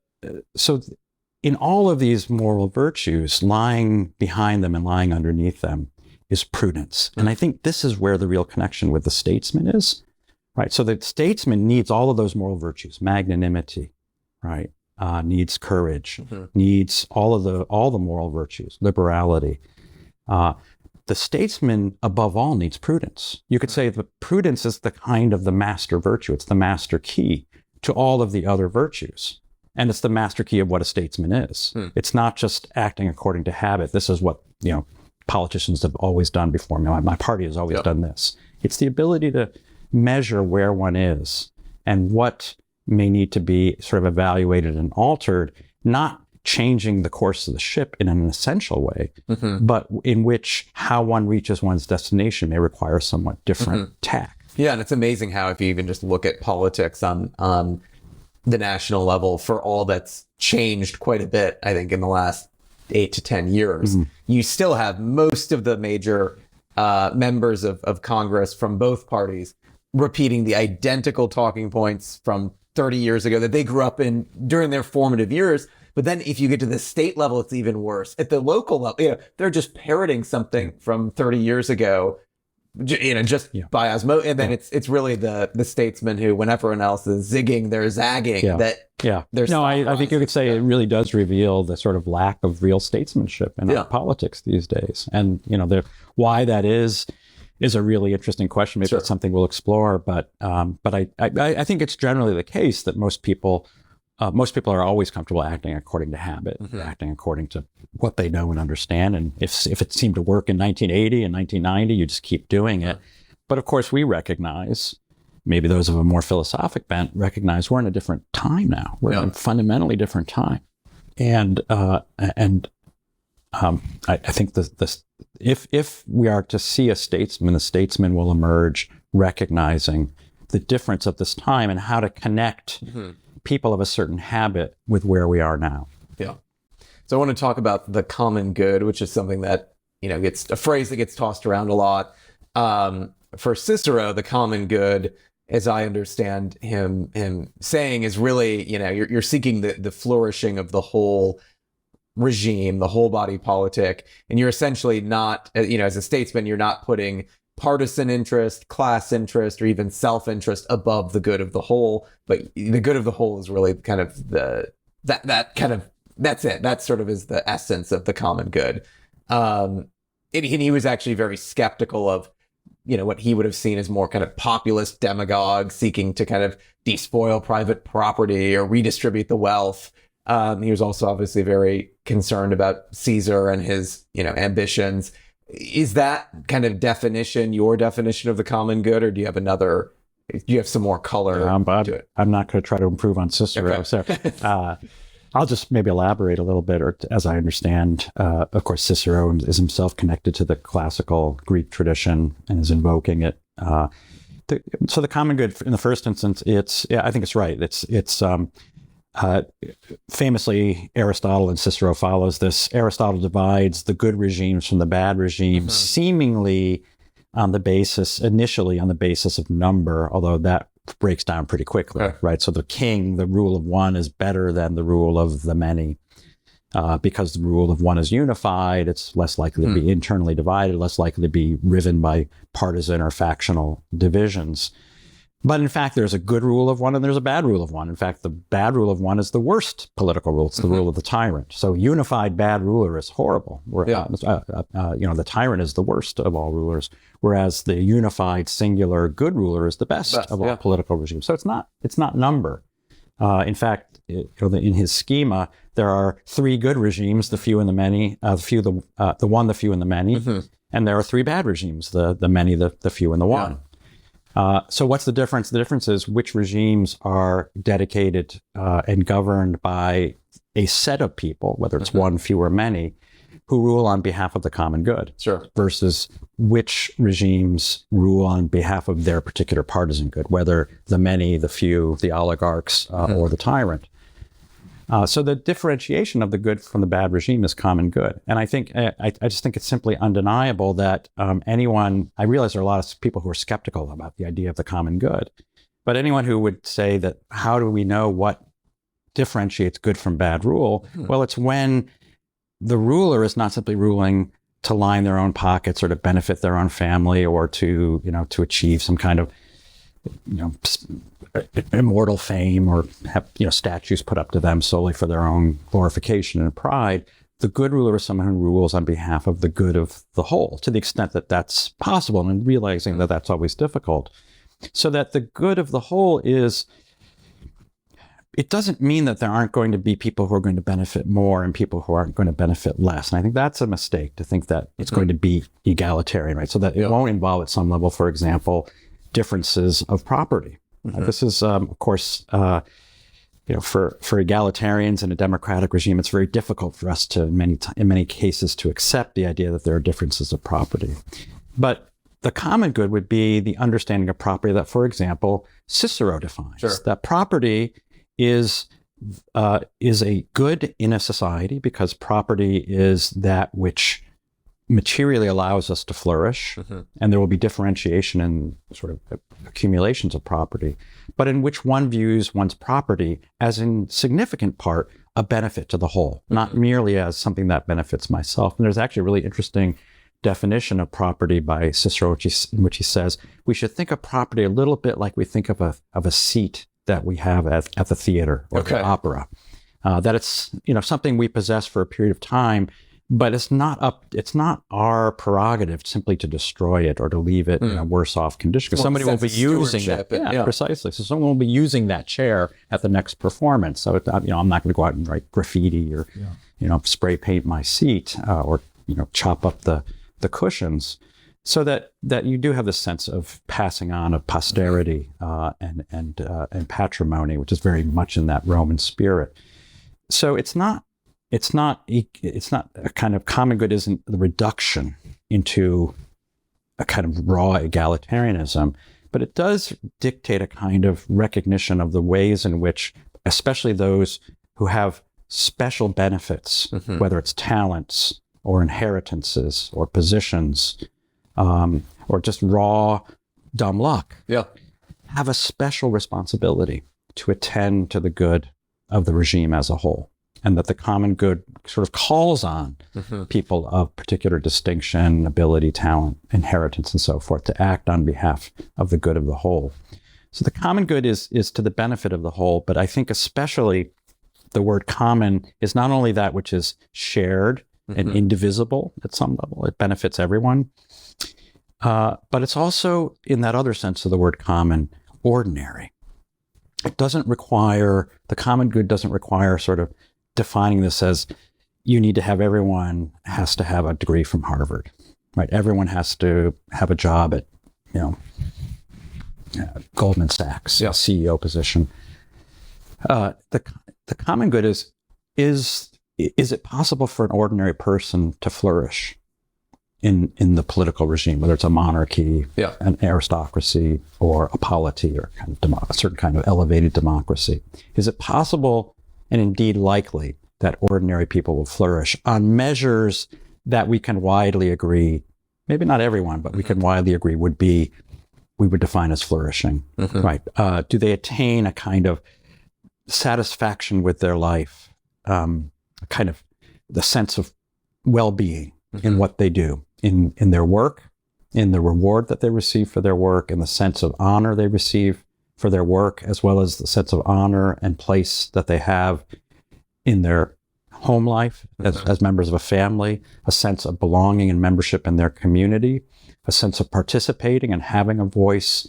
in all of these moral virtues, lying behind them and lying underneath them is prudence. And I think this is where the real connection with the statesman is, right? So the statesman needs all of those moral virtues, magnanimity, right? Needs courage, needs all the moral virtues, liberality. The statesman, above all, needs prudence. You could say that prudence is the kind of the master virtue. It's the master key to all of the other virtues. And it's the master key of what a statesman is. It's not just acting according to habit. This is what, politicians have always done before me. My party has always done this. It's the ability to measure where one is and what may need to be sort of evaluated and altered, not changing the course of the ship in an essential way, but in which how one reaches one's destination may require somewhat different tack. Yeah, and it's amazing how if you even just look at politics on the national level, for all that's changed quite a bit, I think, in the last 8 to 10 years, you still have most of the major members of Congress from both parties repeating the identical talking points from 30 years ago that they grew up in during their formative years. But then if you get to the state level, it's even worse. At the local level, they're just parroting something from 30 years ago, by osmosis. And then it's really the statesman who, when everyone else is zigging, they're zagging. I think you could say it really does reveal the sort of lack of real statesmanship in our politics these days. And, why that is a really interesting question. Maybe that's something we'll explore. But I think it's generally the case that most people are always comfortable acting according to habit, acting according to what they know and understand. And if it seemed to work in 1980 and 1990, you just keep doing it. But of course, we recognize, maybe those of a more philosophic bent recognize, we're in a different time now. We're in a fundamentally different time. And I think if we are to see a statesman, the statesman will emerge recognizing the difference of this time and how to connect people of a certain habit with where we are now. Yeah. So I want to talk about the common good, which is something that, gets a phrase that gets tossed around a lot. For Cicero, the common good, as I understand him saying, is really, you're seeking the flourishing of the whole regime, the whole body politic. And you're essentially not, as a statesman, you're not putting partisan interest, class interest, or even self-interest above the good of the whole. But the good of the whole is really kind of that's it. That sort of is the essence of the common good. And he was actually very skeptical of, what he would have seen as more kind of populist demagogues seeking to kind of despoil private property or redistribute the wealth. He was also obviously very concerned about Caesar and his, ambitions. is that kind of definition your definition of the common good, or do you have some more color to it? I'm not going to try to improve on Cicero. Okay. So I'll just maybe elaborate a little bit, or as I understand, of course, Cicero is himself connected to the classical Greek tradition and is invoking it. So the common good, in the first instance, I think it's right. It's famously, Aristotle and Cicero follows this. Aristotle divides the good regimes from the bad regimes, seemingly initially on the basis of number, although that breaks down pretty quickly, right? So the king, the rule of one, is better than the rule of the many. Because the rule of one is unified, it's less likely to be internally divided, less likely to be riven by partisan or factional divisions. But in fact, there's a good rule of one and there's a bad rule of one. In fact, the bad rule of one is the worst political rule. It's the rule of the tyrant. So unified bad ruler is horrible. The tyrant is the worst of all rulers, whereas the unified singular good ruler is the best of all political regimes. So it's not number. In fact, in his schema, there are three good regimes: the few and the many, the one, the few, and the many, and there are three bad regimes: the many, the few, and the one. So what's the difference? The difference is which regimes are dedicated and governed by a set of people, whether it's one, few, or many, who rule on behalf of the common good, versus which regimes rule on behalf of their particular partisan good, whether the many, the few, the oligarchs, or the tyrant. So the differentiation of the good from the bad regime is common good. And I think, I just think it's simply undeniable that I realize there are a lot of people who are skeptical about the idea of the common good, but anyone who would say that, how do we know what differentiates good from bad rule? Well, it's when the ruler is not simply ruling to line their own pockets or to benefit their own family or to achieve some kind of, immortal fame or have, statues put up to them solely for their own glorification and pride. The good ruler is someone who rules on behalf of the good of the whole, to the extent that that's possible, and realizing that that's always difficult. So that the good of the whole it doesn't mean that there aren't going to be people who are going to benefit more and people who aren't going to benefit less. And I think that's a mistake, to think that it's going to be egalitarian, right? So that it won't involve at some level, for example, differences of property. This is, of course, for egalitarians in a democratic regime, it's very difficult for us to, in many cases, to accept the idea that there are differences of property. But the common good would be the understanding of property that, for example, Cicero defines. That property is a good in a society because property is that which materially allows us to flourish, and there will be differentiation in sort of accumulations of property, but in which one views one's property as in significant part a benefit to the whole, not merely as something that benefits myself. And there's actually a really interesting definition of property by Cicero, in which he says we should think of property a little bit like we think of a seat that we have at the theater or the opera, that it's something we possess for a period of time. But it's not our prerogative simply to destroy it or to leave it in a worse off condition, because somebody will be using that. Precisely. So someone will be using that chair at the next performance. So I'm not going to go out and write graffiti or spray paint my seat or chop up the cushions. So that you do have this sense of passing on of posterity and patrimony, which is very much in that Roman spirit. So it's not a kind of common good isn't the reduction into a kind of raw egalitarianism, but it does dictate a kind of recognition of the ways in which, especially those who have special benefits, whether it's talents or inheritances or positions, or just raw dumb luck, have a special responsibility to attend to the good of the regime as a whole. And that the common good sort of calls on people of particular distinction, ability, talent, inheritance, and so forth to act on behalf of the good of the whole. So the common good is to the benefit of the whole, but I think especially the word common is not only that which is shared and indivisible at some level, it benefits everyone, but it's also, in that other sense of the word common, ordinary. It doesn't require, the common good doesn't require sort of defining this as everyone has to have a degree from Harvard. right? Everyone has to have a job at, Goldman Sachs, CEO position. The common good is it possible for an ordinary person to flourish in the political regime, whether it's a monarchy, an aristocracy, or a polity, or kind of a certain kind of elevated democracy? Is it possible, and indeed likely, that ordinary people will flourish on measures that we can widely agree, maybe not everyone, but we can widely agree we would define as flourishing, right? Do they attain a kind of satisfaction with their life, kind of the sense of well-being in what they do, in their work, in the reward that they receive for their work, in the sense of honor they receive for their work, as well as the sense of honor and place that they have in their home life as members of a family, a sense of belonging and membership in their community, a sense of participating and having a voice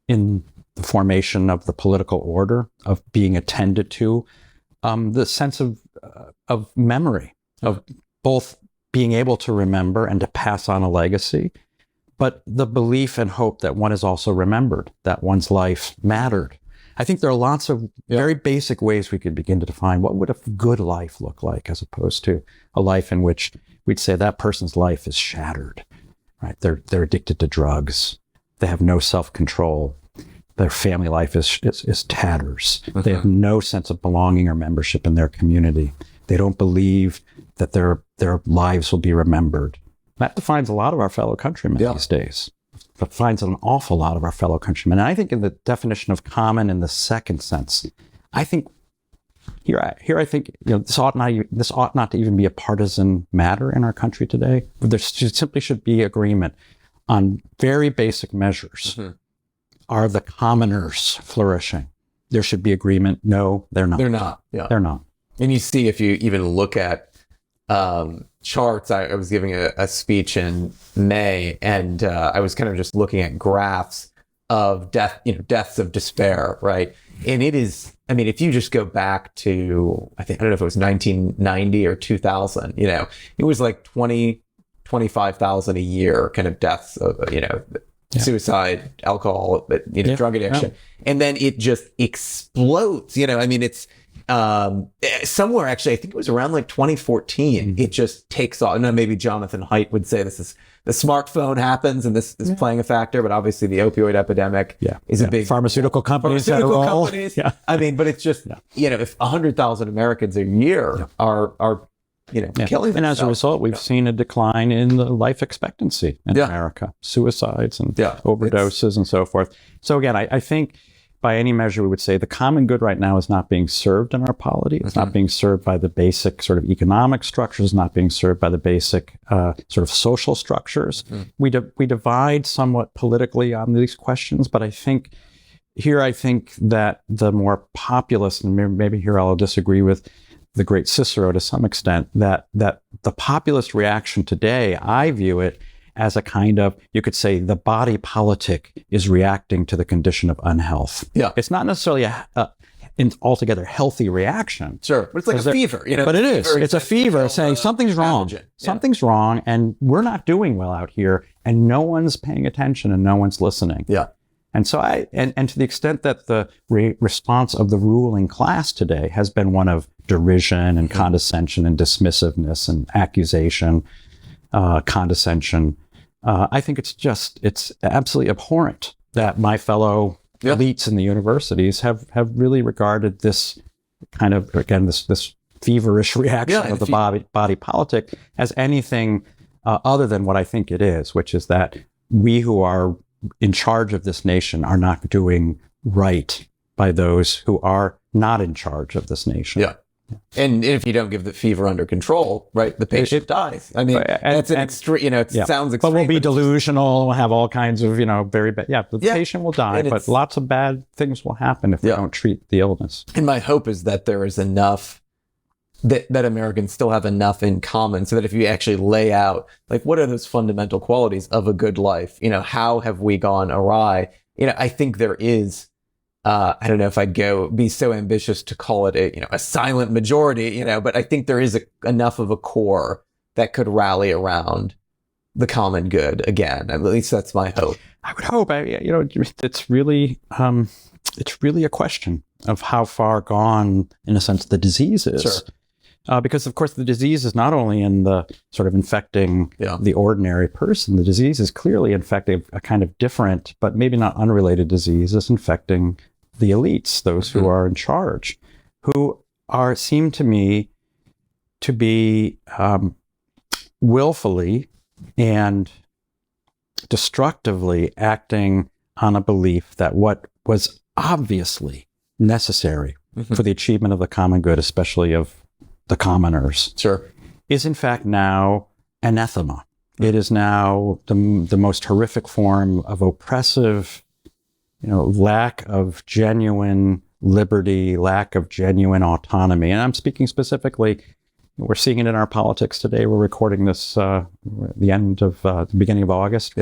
in the formation of the political order, of being attended to, the sense of memory, of both being able to remember and to pass on a legacy, but the belief and hope that one is also remembered, that one's life mattered. I think there are lots of very basic ways we could begin to define what would a good life look like, as opposed to a life in which we'd say that person's life is shattered, right? They're addicted to drugs. They have no self-control. Their family life is tatters. They have no sense of belonging or membership in their community. They don't believe that their lives will be remembered. That defines a lot of our fellow countrymen these days. That defines an awful lot of our fellow countrymen. And I think in the definition of common in the second sense, I think here I think this ought not to even be a partisan matter in our country today. There simply should be agreement on very basic measures. Are the commoners flourishing? There should be agreement. No, they're not. They're not. Yeah. They're not. And you see, if you even look at charts, I was giving a speech in May, and I was kind of just looking at graphs of deaths of despair, right? And it is, I mean, if you just go back to, I don't know if it was 1990 or 2000, it was like 25,000 a year kind of deaths of, suicide, alcohol, drug addiction. And then it just explodes, it's somewhere, actually, I think it was around like 2014, it just takes off. And maybe Jonathan Haidt would say this is the smartphone happens and this is playing a factor, but obviously the opioid epidemic is a big pharmaceutical companies. But it's just, if 100,000 Americans a year are killing themselves. And as a result, we've seen a decline in the life expectancy in America, suicides and overdoses and so forth. So again, I think by any measure, we would say the common good right now is not being served in our polity. It's not being served by the basic sort of economic structures, not being served by the basic sort of social structures. We divide somewhat politically on these questions, but I think that the more populist, and maybe here I'll disagree with the great Cicero to some extent, that the populist reaction today, I view it as a kind of, you could say, the body politic is reacting to the condition of unhealth. Yeah. It's not necessarily an altogether healthy reaction. Sure. But it's like a fever. But it is. It's a fever saying something's wrong. Something's wrong, and we're not doing well out here, and no one's paying attention and no one's listening. Yeah. And so and to the extent that the response of the ruling class today has been one of derision and condescension and dismissiveness and accusation, condescension, I think it's absolutely abhorrent that my fellow elites in the universities have really regarded this kind of, again, this feverish reaction of the body politic as anything other than what I think it is, which is that we who are in charge of this nation are not doing right by those who are not in charge of this nation. Yeah. And if you don't give the fever under control, right, the patient dies. I mean, that's an extreme, it sounds extreme. But we'll be delusional, we'll have all kinds of, very bad, the patient will die, but lots of bad things will happen if we don't treat the illness. And my hope is that there is enough, that Americans still have enough in common so that if you actually lay out, like, what are those fundamental qualities of a good life? How have we gone awry? I think there is, I don't know if I'd be so ambitious to call it a silent majority, but I think there is enough of a core that could rally around the common good again. At least that's my hope. I would hope. It's really a question of how far gone, in a sense, the disease is. Sure. Because, of course, the disease is not only in the sort of infecting the ordinary person. The disease is clearly infecting a kind of different, but maybe not unrelated disease. It's infecting the elites, those who are in charge, who seem to me to be willfully and destructively acting on a belief that what was obviously necessary for the achievement of the common good, especially of the commoners, is in fact now anathema. It is now the most horrific form of oppressive, lack of genuine liberty, lack of genuine autonomy. And I'm speaking specifically, we're seeing it in our politics today. We're recording this the beginning of August.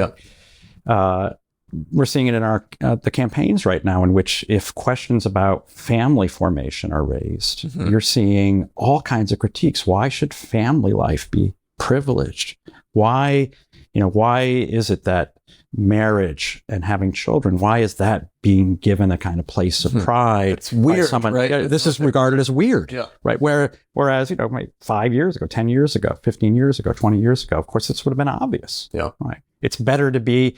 We're seeing it in our the campaigns right now, in which if questions about family formation are raised, you're seeing all kinds of critiques. Why should family life be privileged? Why is it that marriage and having children, why is that being given a kind of place of pride? It's weird, right? This is regarded as weird, right? Whereas, 5 years ago, 10 years ago, 15 years ago, 20 years ago, of course, this would have been obvious. Right? It's better to be,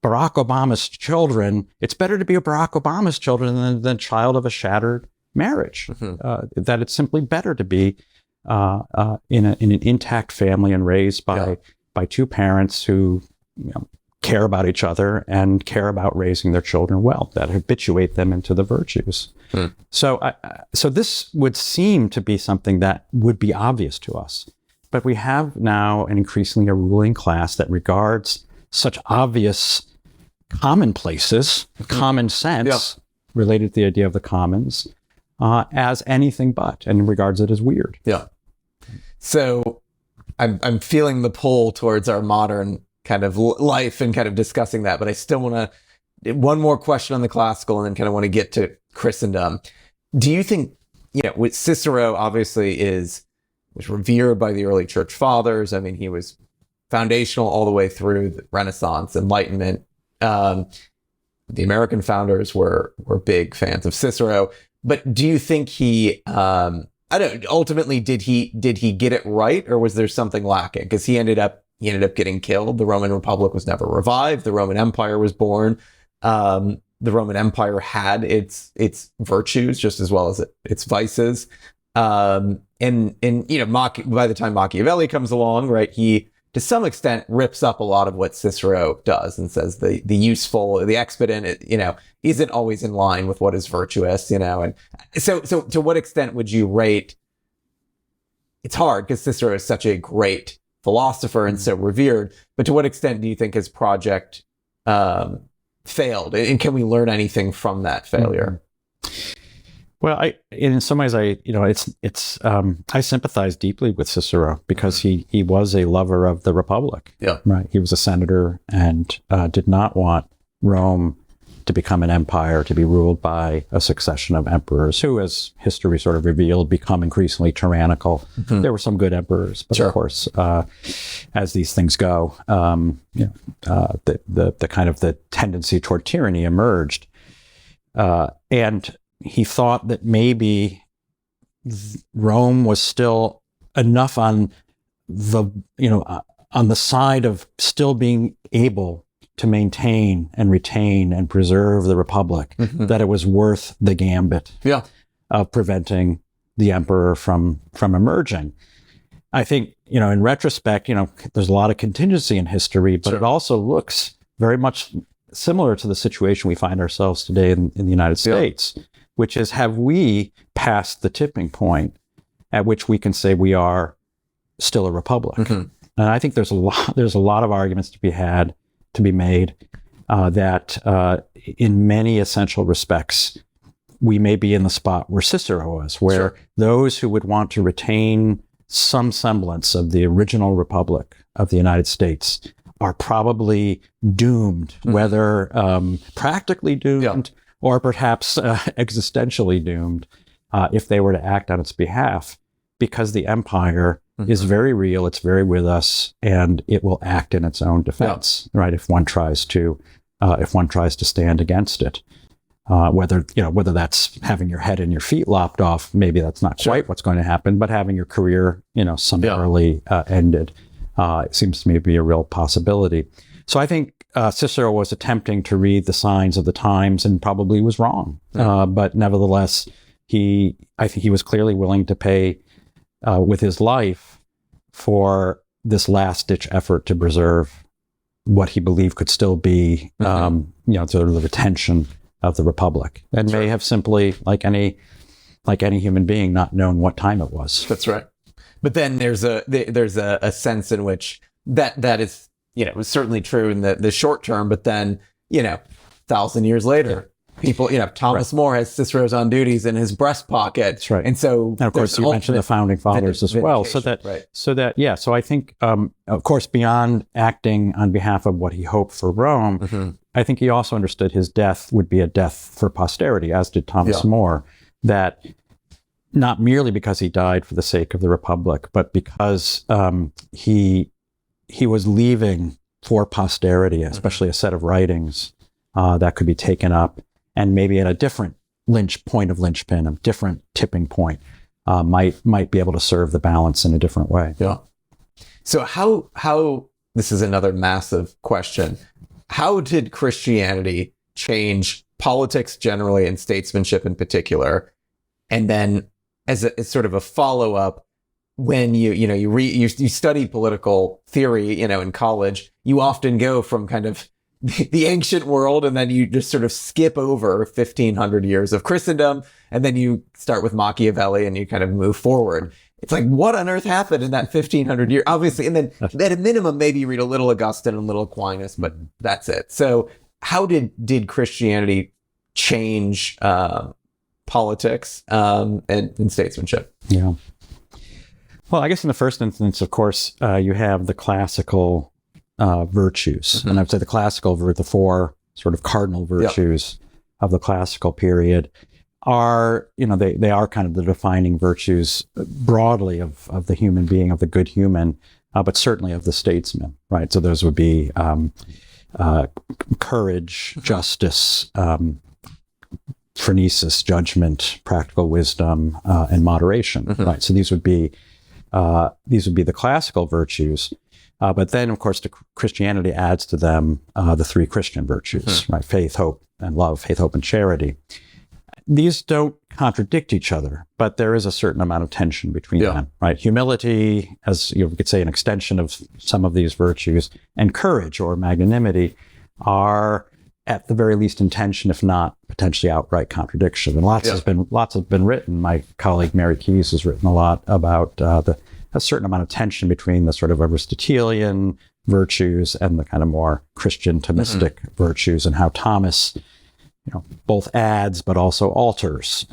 Barack Obama's children. It's better to be a Barack Obama's children than child of a shattered marriage. That it's simply better to be in an intact family and raised by two parents who care about each other and care about raising their children well, that habituate them into the virtues. So this would seem to be something that would be obvious to us. But we have now increasingly a ruling class that regards such obvious commonplaces, common sense related to the idea of the commons, as anything but, and regards it as weird. So I'm feeling the pull towards our modern kind of life and kind of discussing that, but I still want to, one more question on the classical and then kind of want to get to Christendom. Do you think, with Cicero obviously was revered by the early church fathers. I mean, he was foundational all the way through the Renaissance, Enlightenment. The American founders were big fans of Cicero, but do you think he, ultimately did he get it right, or was there something lacking? Because he ended up getting killed. The Roman Republic was never revived. The Roman Empire was born. The Roman Empire had its virtues just as well as its vices. And by the time Machiavelli comes along, right, he to some extent rips up a lot of what Cicero does and says the useful, the expedient, isn't always in line with what is virtuous, and so to what extent would you rate? It's hard because Cicero is such a great philosopher and so revered, but to what extent do you think his project failed, and can we learn anything from that failure? Well, in some ways, I sympathize deeply with Cicero because he was a lover of the Republic. Right. He was a senator and did not want Rome to become an empire, to be ruled by a succession of emperors who, as history sort of revealed, become increasingly tyrannical. There were some good emperors, but of course, as these things go, the kind of the tendency toward tyranny emerged, and he thought that maybe Rome was still enough on the side of still being able to maintain and retain and preserve the Republic, that it was worth the gambit of preventing the emperor from emerging. I think, in retrospect, there's a lot of contingency in history, but it also looks very much similar to the situation we find ourselves today in the United States, which is, have we passed the tipping point at which we can say we are still a republic? And I think there's a lot of arguments to be made that in many essential respects, we may be in the spot where Cicero was, where those who would want to retain some semblance of the original republic of the United States are probably doomed, whether practically doomed or perhaps existentially doomed, if they were to act on its behalf, because the empire is very real. It's very with us, and it will act in its own defense, right? If one tries to stand against it, whether that's having your head and your feet lopped off, maybe that's not quite what's going to happen, but having your career, summarily ended, it seems to me to be a real possibility. So I think Cicero was attempting to read the signs of the times and probably was wrong. But nevertheless, I think he was clearly willing to pay with his life for this last-ditch effort to preserve what he believed could still be, sort of the retention of the Republic, and may have simply, like any human being, not known what time it was. That's right. But then there's a sense in which that is, was certainly true in the short term, but then, 1,000 years later, people, Thomas More has Cicero's On Duties in his breast pocket. That's right. And so, and of course, you mentioned the founding fathers as well. So I think, of course, beyond acting on behalf of what he hoped for Rome, I think he also understood his death would be a death for posterity, as did Thomas More, that not merely because he died for the sake of the Republic, but because he was leaving for posterity, especially a set of writings that could be taken up, and maybe at a different linchpin, a different tipping point, might be able to serve the balance in a different way. Yeah. So how this is another massive question. How did Christianity change politics generally and statesmanship in particular? And then as sort of a follow-up, when you study political theory, in college, you often go from kind of the ancient world, and then you just sort of skip over 1,500 years of Christendom, and then you start with Machiavelli and you kind of move forward. It's like, what on earth happened in that 1,500 years? Obviously, and then at a minimum, maybe you read a little Augustine and a little Aquinas, but that's it. So how did Christianity change politics and statesmanship? Yeah. Well, I guess in the first instance, of course, you have the classical virtues. And I'd say the four sort of cardinal virtues of the classical period are, they are kind of the defining virtues broadly of the human being, of the good human, but certainly of the statesman, right? So those would be courage, justice, phronesis, judgment, practical wisdom, and moderation, right? So these would be the classical virtues. But then, of course, Christianity adds to them the three Christian virtues, right? Faith, hope, and love. Faith, hope, and charity. These don't contradict each other, but there is a certain amount of tension between them, right? Humility, as you could say, an extension of some of these virtues, and courage or magnanimity are at the very least in tension, if not potentially outright contradiction. And lots has been written. My colleague Mary Keyes has written a lot about a certain amount of tension between the sort of Aristotelian virtues and the kind of more Christian Thomistic virtues, and how Thomas, both adds but also alters,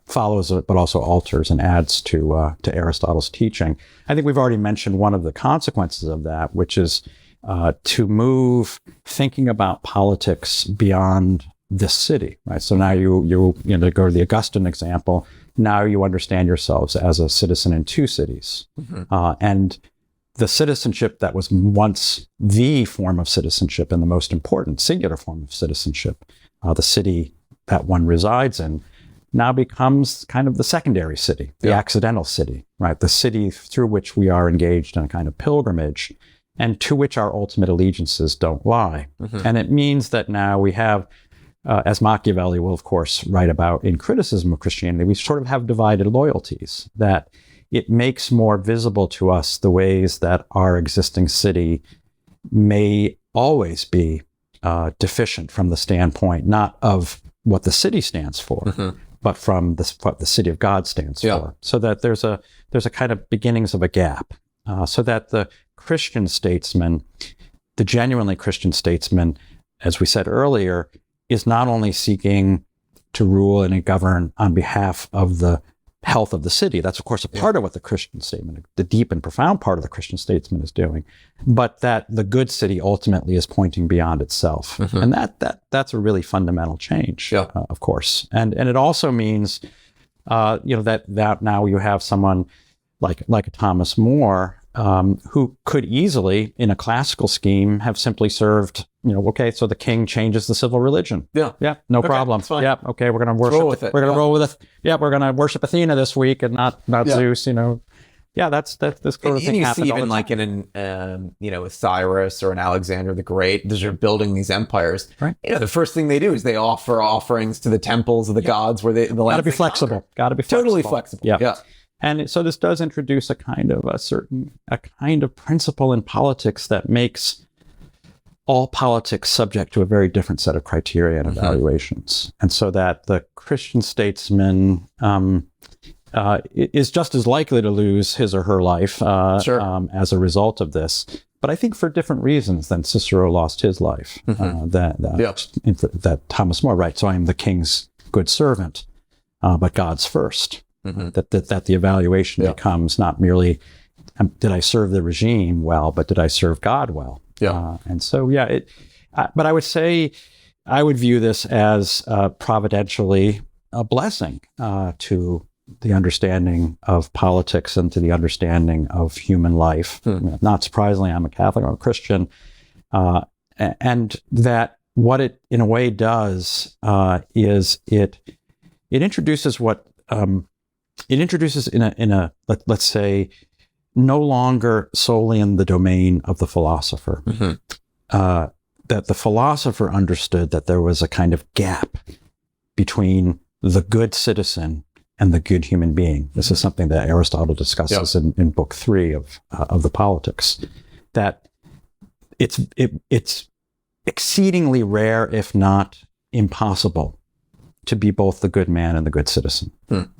follows it but also alters and adds to Aristotle's teaching. I think we've already mentioned one of the consequences of that, which is to move thinking about politics beyond this city, right? So now you to go to the Augustine example, now you understand yourselves as a citizen in two cities. And the citizenship that was once the form of citizenship and the most important singular form of citizenship, the city that one resides in, now becomes kind of the secondary city, the accidental city, right? The city through which we are engaged in a kind of pilgrimage and to which our ultimate allegiances don't lie. And it means that now we have, as Machiavelli will, of course, write about in criticism of Christianity, we sort of have divided loyalties, that it makes more visible to us the ways that our existing city may always be deficient from the standpoint, not of what the city stands for, but from what the city of God stands for. So that there's a kind of beginnings of a gap, so that the Christian statesman, the genuinely Christian statesman, as we said earlier, is not only seeking to rule and govern on behalf of the health of the city. That's, of course, a part of what the Christian statement, the deep and profound part of the Christian statesman is doing, but that the good city ultimately is pointing beyond itself. And that's a really fundamental change, of course. And it also means, that now you have someone like a Thomas More, who could easily, in a classical scheme, have simply served, okay, so the king changes the civil religion. Yeah. Yeah, no problem. Fine. Yeah, okay, we're going to worship. Roll with it. We're going to roll with it. Yeah, we're going to worship Athena this week and not Zeus. Yeah, that's this sort of thing. And you happened see all even the like time. in a Cyrus or an Alexander the Great, they're building these empires. Right. The first thing they do is they offer offerings to the temples of the gods where the land. Got to be flexible. Got to be flexible. Totally flexible. Yeah. And so this does introduce a kind of principle in politics that makes all politics subject to a very different set of criteria and evaluations. And so that the Christian statesman is just as likely to lose his or her life as a result of this. But I think for different reasons than Cicero lost his life. That Thomas More writes, so I am the king's good servant, but God's first. That the evaluation becomes not merely did I serve the regime well, but did I serve God well? And so but I would say I would view this as providentially a blessing to the understanding of politics and to the understanding of human life. Not surprisingly, I'm a Catholic, I'm a Christian, and that what it in a way does is it introduces what. It introduces in a let's say, no longer solely in the domain of the philosopher, that the philosopher understood that there was a kind of gap between the good citizen and the good human being. This is something that Aristotle discusses in Book 3 of the Politics, that it's exceedingly rare, if not impossible, to be both the good man and the good citizen.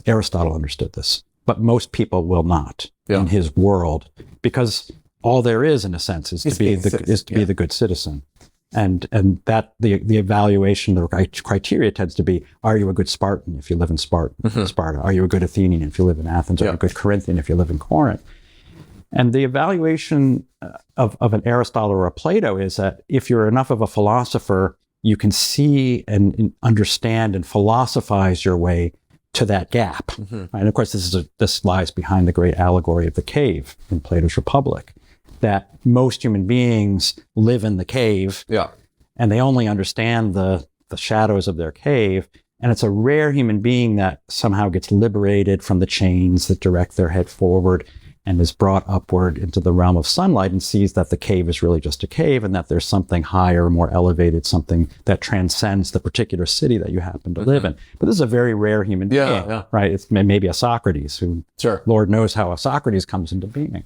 Aristotle understood this, but most people will not in his world, because all there is, in a sense, is to be the good citizen, and that the evaluation, the criteria tends to be: are you a good Spartan if you live in Sparta? Are you a good Athenian if you live in Athens? Are you a good Corinthian if you live in Corinth? And the evaluation of an Aristotle or a Plato is that if you're enough of a philosopher, you can see and understand and philosophize your way to that gap. And of course, this lies behind the great allegory of the cave in Plato's Republic, that most human beings live in the cave, and they only understand the shadows of their cave. And it's a rare human being that somehow gets liberated from the chains that direct their head forward and is brought upward into the realm of sunlight and sees that the cave is really just a cave and that there's something higher, more elevated, something that transcends the particular city that you happen to live in. But this is a very rare human being, right? It's maybe a Socrates who, Lord knows how a Socrates comes into being.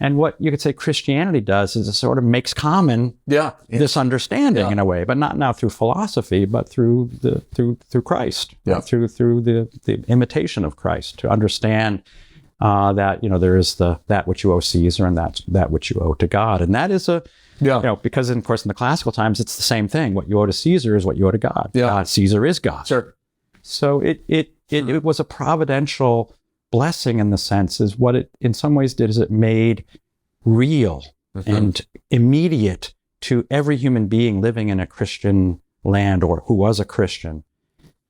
And what you could say Christianity does is it sort of makes common this understanding in a way, but not now through philosophy, but through Christ, through the imitation of Christ, to understand that there is that which you owe Caesar and that which you owe to God, and that is because of course in the classical times it's the same thing. What you owe to Caesar is what you owe to God. Caesar is God. So it was a providential blessing in the sense is what it in some ways did is it made real and immediate to every human being living in a Christian land or who was a Christian.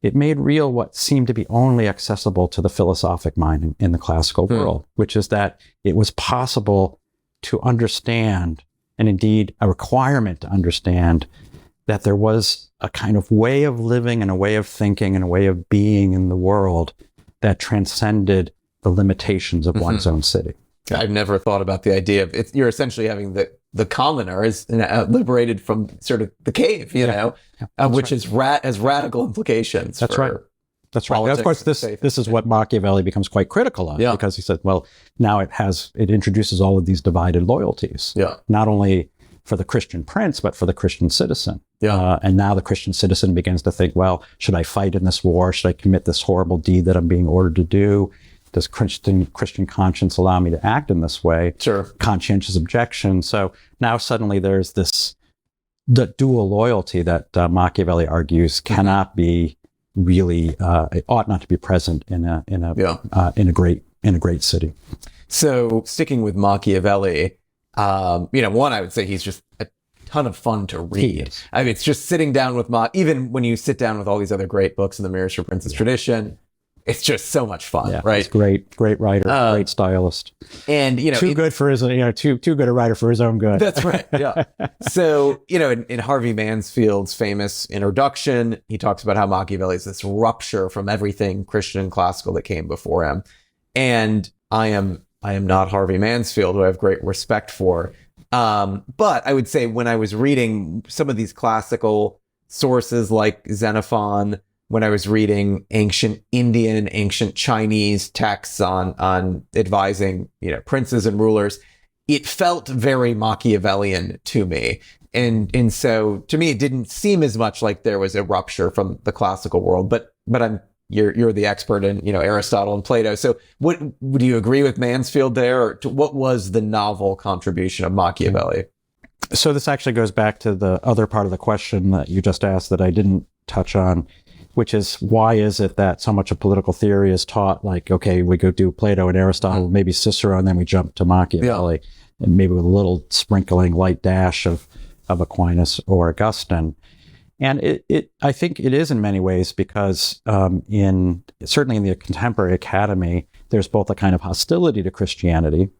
It made real what seemed to be only accessible to the philosophic mind in the classical world, which is that it was possible to understand, and indeed a requirement to understand, that there was a kind of way of living and a way of thinking and a way of being in the world that transcended the limitations of one's own city. I've never thought about the idea of you're essentially having the commoner is liberated from sort of the cave, which has radical implications. That's right. Of course, this is what Machiavelli becomes quite critical of, because he said, well, now it introduces all of these divided loyalties, not only for the Christian prince, but for the Christian citizen. And now the Christian citizen begins to think, well, should I fight in this war? Should I commit this horrible deed that I'm being ordered to do? Does Christian conscience allow me to act in this way? Conscientious objection. So now suddenly there's the dual loyalty that Machiavelli argues cannot be really, it ought not to be present in a great city. So sticking with Machiavelli, one, I would say he's just a ton of fun to read. I mean, it's just sitting down with even when you sit down with all these other great books in the Mirrors for Princes tradition, it's just so much fun, Yeah, right? he's great writer, great stylist. And, too good for his, too good a writer for his own good. That's right. Yeah. So, in Harvey Mansfield's famous introduction, he talks about how Machiavelli is this rupture from everything Christian and classical that came before him. And I am not Harvey Mansfield, who I have great respect for. But I would say when I was reading some of these classical sources like Xenophon, when I was reading ancient Indian, ancient Chinese texts on advising, princes and rulers, it felt very Machiavellian to me. And so to me, it didn't seem as much like there was a rupture from the classical world, but you're the expert in, Aristotle and Plato. So would you agree with Mansfield there? Or what was the novel contribution of Machiavelli? So this actually goes back to the other part of the question that you just asked that I didn't touch on, which is why is it that so much of political theory is taught like, okay, we go do Plato and Aristotle, maybe Cicero, and then we jump to Machiavelli, and maybe with a little sprinkling, light dash of Aquinas or Augustine. And I think it is in many ways because certainly in the contemporary academy, there's both a kind of hostility to Christianity,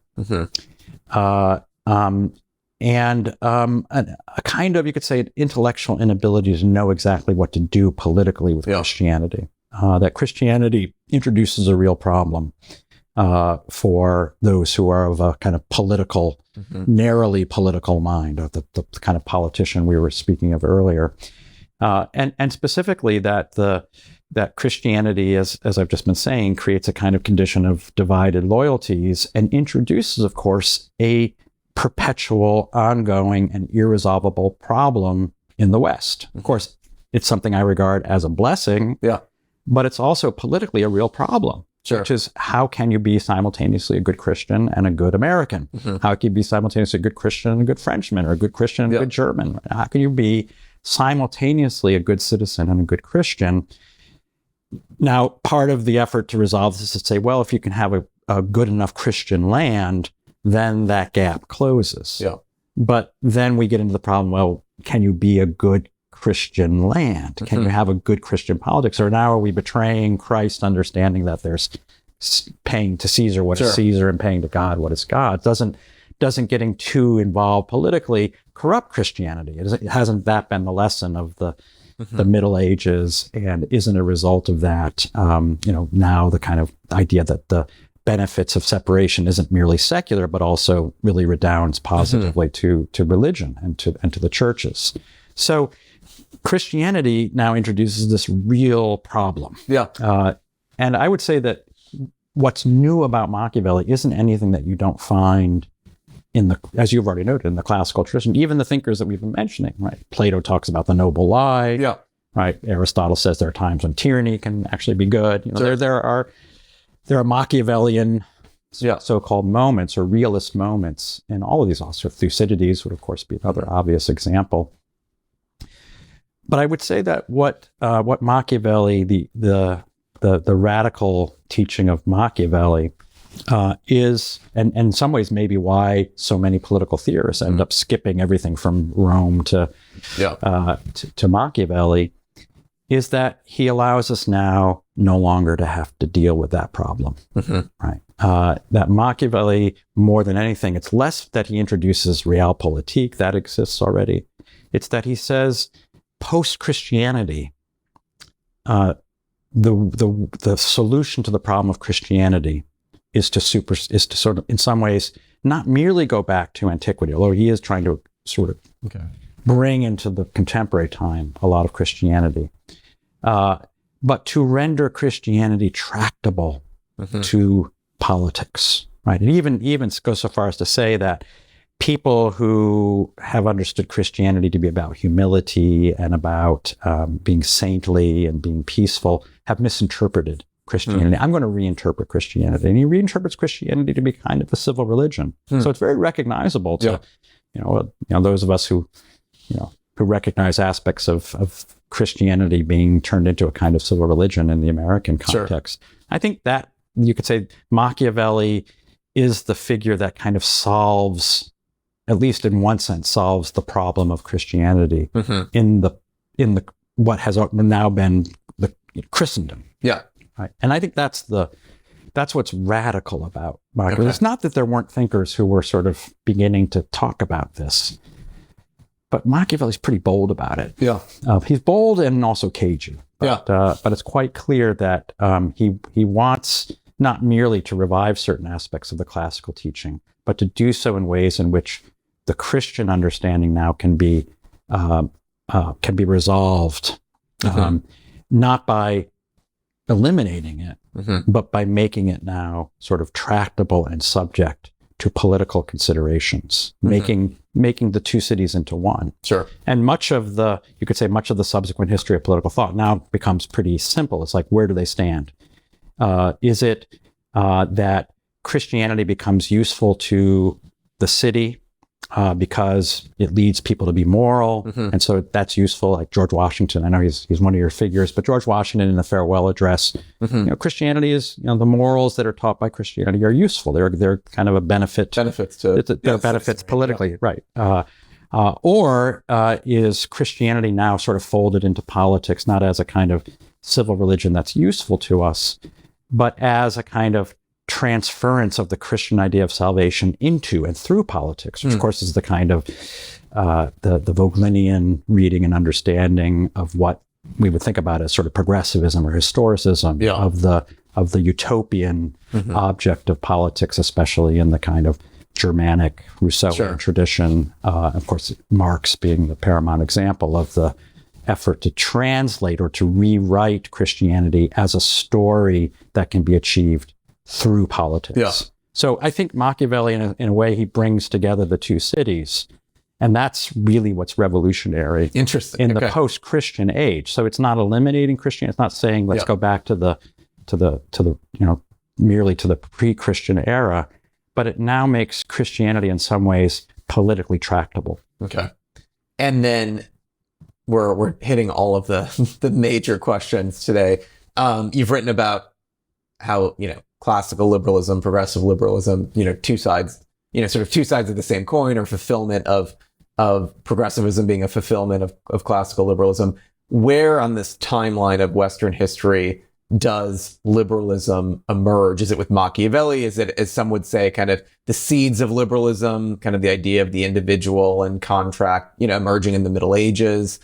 and a kind of, you could say, an intellectual inability to know exactly what to do politically with Christianity. That Christianity introduces a real problem for those who are of a kind of political, narrowly political mind, of the kind of politician we were speaking of earlier. And specifically that Christianity, as I've just been saying, creates a kind of condition of divided loyalties and introduces, of course, a perpetual, ongoing, and irresolvable problem in the West. Of course, it's something I regard as a blessing, but it's also politically a real problem, which is how can you be simultaneously a good Christian and a good American? How can you be simultaneously a good Christian and a good Frenchman, or a good Christian and a good German? How can you be simultaneously a good citizen and a good Christian? Now, part of the effort to resolve this is to say, well, if you can have a good enough Christian land, then that gap closes. But then we get into the problem, well, can you be a good Christian land? Can you have a good Christian politics? Or now are we betraying Christ, understanding that there's paying to Caesar what is Caesar and paying to God what is God? Doesn't getting too involved politically corrupt Christianity? Hasn't that been the lesson of the Middle Ages, and isn't a result of that, now the kind of idea that the benefits of separation isn't merely secular, but also really redounds positively to religion and to the churches. So Christianity now introduces this real problem. And I would say that what's new about Machiavelli isn't anything that you don't find as you've already noted, in the classical tradition, even the thinkers that we've been mentioning, right? Plato talks about the noble lie, right? Aristotle says there are times when tyranny can actually be good. There are Machiavellian so-called moments or realist moments in all of these. Also, Thucydides would, of course, be another obvious example. But I would say that what Machiavelli, the radical teaching of Machiavelli, is, and in some ways maybe why so many political theorists end up skipping everything from Rome to Machiavelli, is that he allows us now no longer to have to deal with that problem, right? That Machiavelli, more than anything, it's less that he introduces realpolitik, that exists already. It's that he says, post-Christianity, the solution to the problem of Christianity is to sort of, in some ways, not merely go back to antiquity, although he is trying to sort of bring into the contemporary time a lot of Christianity, but to render Christianity tractable to politics, right? And even go so far as to say that people who have understood Christianity to be about humility and about being saintly and being peaceful have misinterpreted Christianity. I'm going to reinterpret Christianity. And he reinterprets Christianity to be kind of a civil religion. So it's very recognizable to, those of us who recognize aspects of Christianity being turned into a kind of civil religion in the American context. I think that you could say Machiavelli is the figure that kind of solves, at least in one sense, solves the problem of Christianity in the what has now been the Christendom. Right. And I think that's what's radical about Machiavelli. It's not that there weren't thinkers who were sort of beginning to talk about this, but Machiavelli's pretty bold about it. Yeah. He's bold and also cagey. But, but it's quite clear that he wants not merely to revive certain aspects of the classical teaching, but to do so in ways in which the Christian understanding now can be resolved, not by eliminating it, but by making it now sort of tractable and subject to political considerations, making the two cities into one. Sure. And much of the subsequent history of political thought now becomes pretty simple. It's like, where do they stand? Is it that Christianity becomes useful to the city because it leads people to be moral, and so that's useful? Like George Washington, I know he's one of your figures, but George Washington in the farewell address, Christianity is, the morals that are taught by Christianity are useful. They're kind of a benefit. Benefits politically, right? Or is Christianity now sort of folded into politics, not as a kind of civil religion that's useful to us, but as a kind of transference of the Christian idea of salvation into and through politics, which of course is the kind of the Vogelinian reading and understanding of what we would think about as sort of progressivism or historicism of the utopian object of politics, especially in the kind of Germanic Rousseauian tradition. Of course, Marx being the paramount example of the effort to translate or to rewrite Christianity as a story that can be achieved through politics. Yeah. So I think Machiavelli, in a way, he brings together the two cities, and that's really what's revolutionary. Interesting. In the post-Christian age. So it's not eliminating Christianity. It's not saying let's go back to the merely to the pre-Christian era, but it now makes Christianity in some ways politically tractable. Okay. And then we're hitting all of the major questions today. You've written about how, classical liberalism, progressive liberalism, two sides, sort of two sides of the same coin, or fulfillment of progressivism being a fulfillment of classical liberalism. Where on this timeline of Western history does liberalism emerge? Is it with Machiavelli? Is it, as some would say, kind of the seeds of liberalism, kind of the idea of the individual and contract, emerging in the Middle Ages?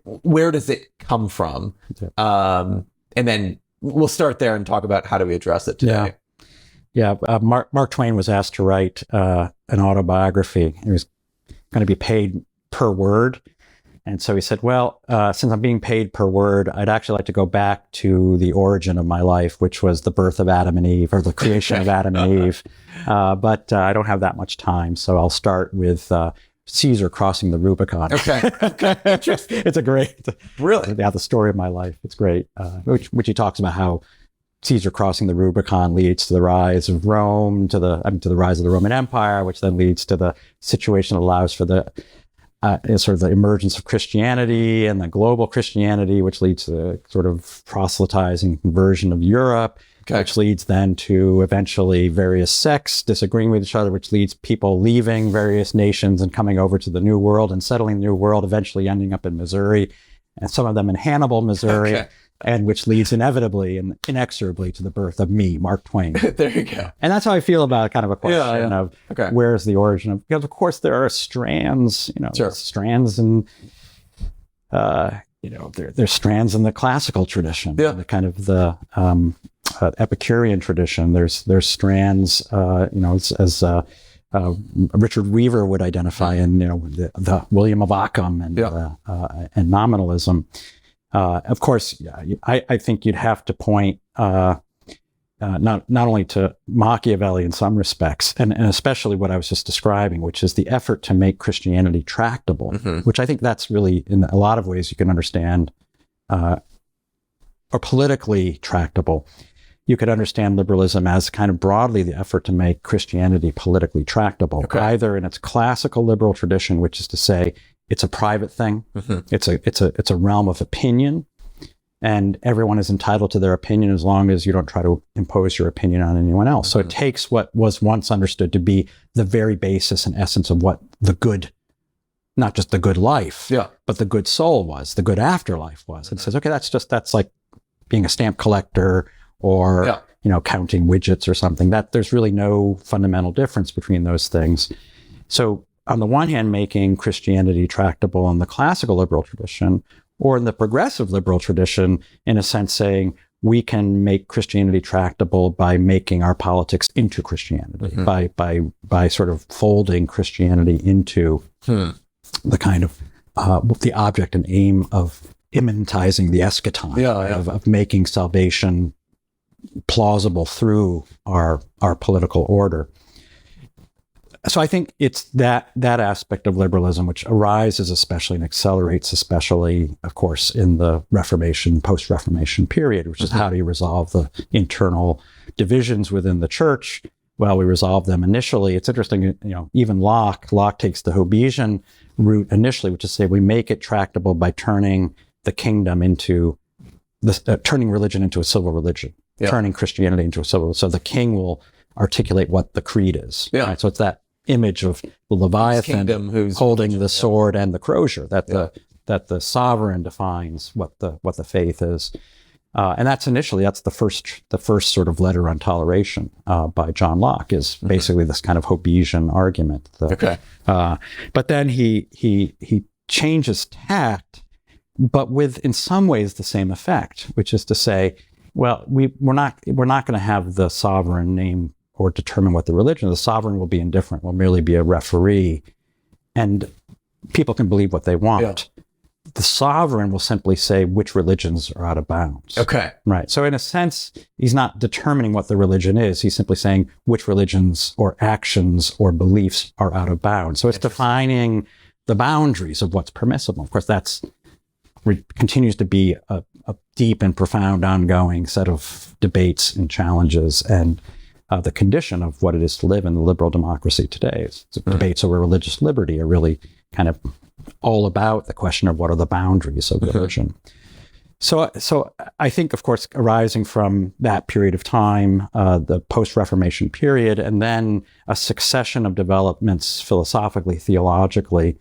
Where does it come from? And then we'll start there and talk about how do we address it today. Mark Twain was asked to write an autobiography. He was going to be paid per word. And so he said, well, since I'm being paid per word, I'd actually like to go back to the origin of my life, which was the birth of Adam and Eve, or the creation of Adam and Eve. But I don't have that much time. So I'll start with Caesar crossing the Rubicon. Okay. Interesting. It's a great, really, the story of my life. It's great. Which he talks about how Caesar crossing the Rubicon leads to the rise of Rome, to the rise of the Roman Empire, which then leads to the situation that allows for the sort of the emergence of Christianity and the global Christianity, which leads to the sort of proselytizing conversion of Europe. Which leads then to eventually various sects disagreeing with each other, which leads people leaving various nations and coming over to the New World and settling the New World, eventually ending up in Missouri, and some of them in Hannibal, Missouri, and which leads inevitably and inexorably to the birth of me, Mark Twain. There you go. And that's how I feel about kind of a question of where's the origin of, because of course there are strands, strands and, there's strands in the classical tradition, the kind of the Epicurean tradition. There's strands, as Richard Weaver would identify in the William of Ockham and nominalism. Of course, I think you'd have to point not only to Machiavelli in some respects, and especially what I was just describing, which is the effort to make Christianity tractable, which I think that's really, in a lot of ways, you can understand, or politically tractable. You could understand liberalism as kind of broadly the effort to make Christianity politically tractable, either in its classical liberal tradition, which is to say it's a private thing, it's a realm of opinion, and everyone is entitled to their opinion as long as you don't try to impose your opinion on anyone else. So it takes what was once understood to be the very basis and essence of what the good, not just the good life, but the good soul was, the good afterlife was. It says, okay, that's like being a stamp collector or Yeah. counting widgets or something. That there's really no fundamental difference between those things. So on the one hand, making Christianity tractable in the classical liberal tradition, or in the progressive liberal tradition, in a sense saying we can make Christianity tractable by making our politics into Christianity, by sort of folding Christianity into the kind of the object and aim of immanentizing the eschaton, of making salvation plausible through our political order. So I think it's that aspect of liberalism which arises especially and accelerates especially, of course, in the Reformation, post-Reformation period, which is how do you resolve the internal divisions within the church? Well, we resolve them initially. It's interesting, even Locke takes the Hobbesian route initially, which is to say we make it tractable by turning the kingdom into turning religion into a civil religion, turning Christianity into a civil. So the king will articulate what the creed is. Yeah. Right? So it's that image of the Leviathan who's holding the sword and the crozier, that the sovereign defines what the faith is. And that's the first sort of letter on toleration by John Locke is basically this kind of Hobbesian argument. But then he changes tact, but with in some ways the same effect, which is to say, well, we're not going to have the sovereign name or determine what the religion is. The sovereign will be indifferent, will merely be a referee, and people can believe what they want. Yeah. The sovereign will simply say which religions are out of bounds. Okay. Right. So in a sense, he's not determining what the religion is. He's simply saying which religions or actions or beliefs are out of bounds. So it's defining the boundaries of what's permissible. Of course, that's continues to be a deep and profound ongoing set of debates and challenges and the condition of what it is to live in the liberal democracy today. Debates over religious liberty are really kind of all about the question of what are the boundaries of religion. So I think, of course, arising from that period of time, the post-Reformation period, and then a succession of developments philosophically, theologically,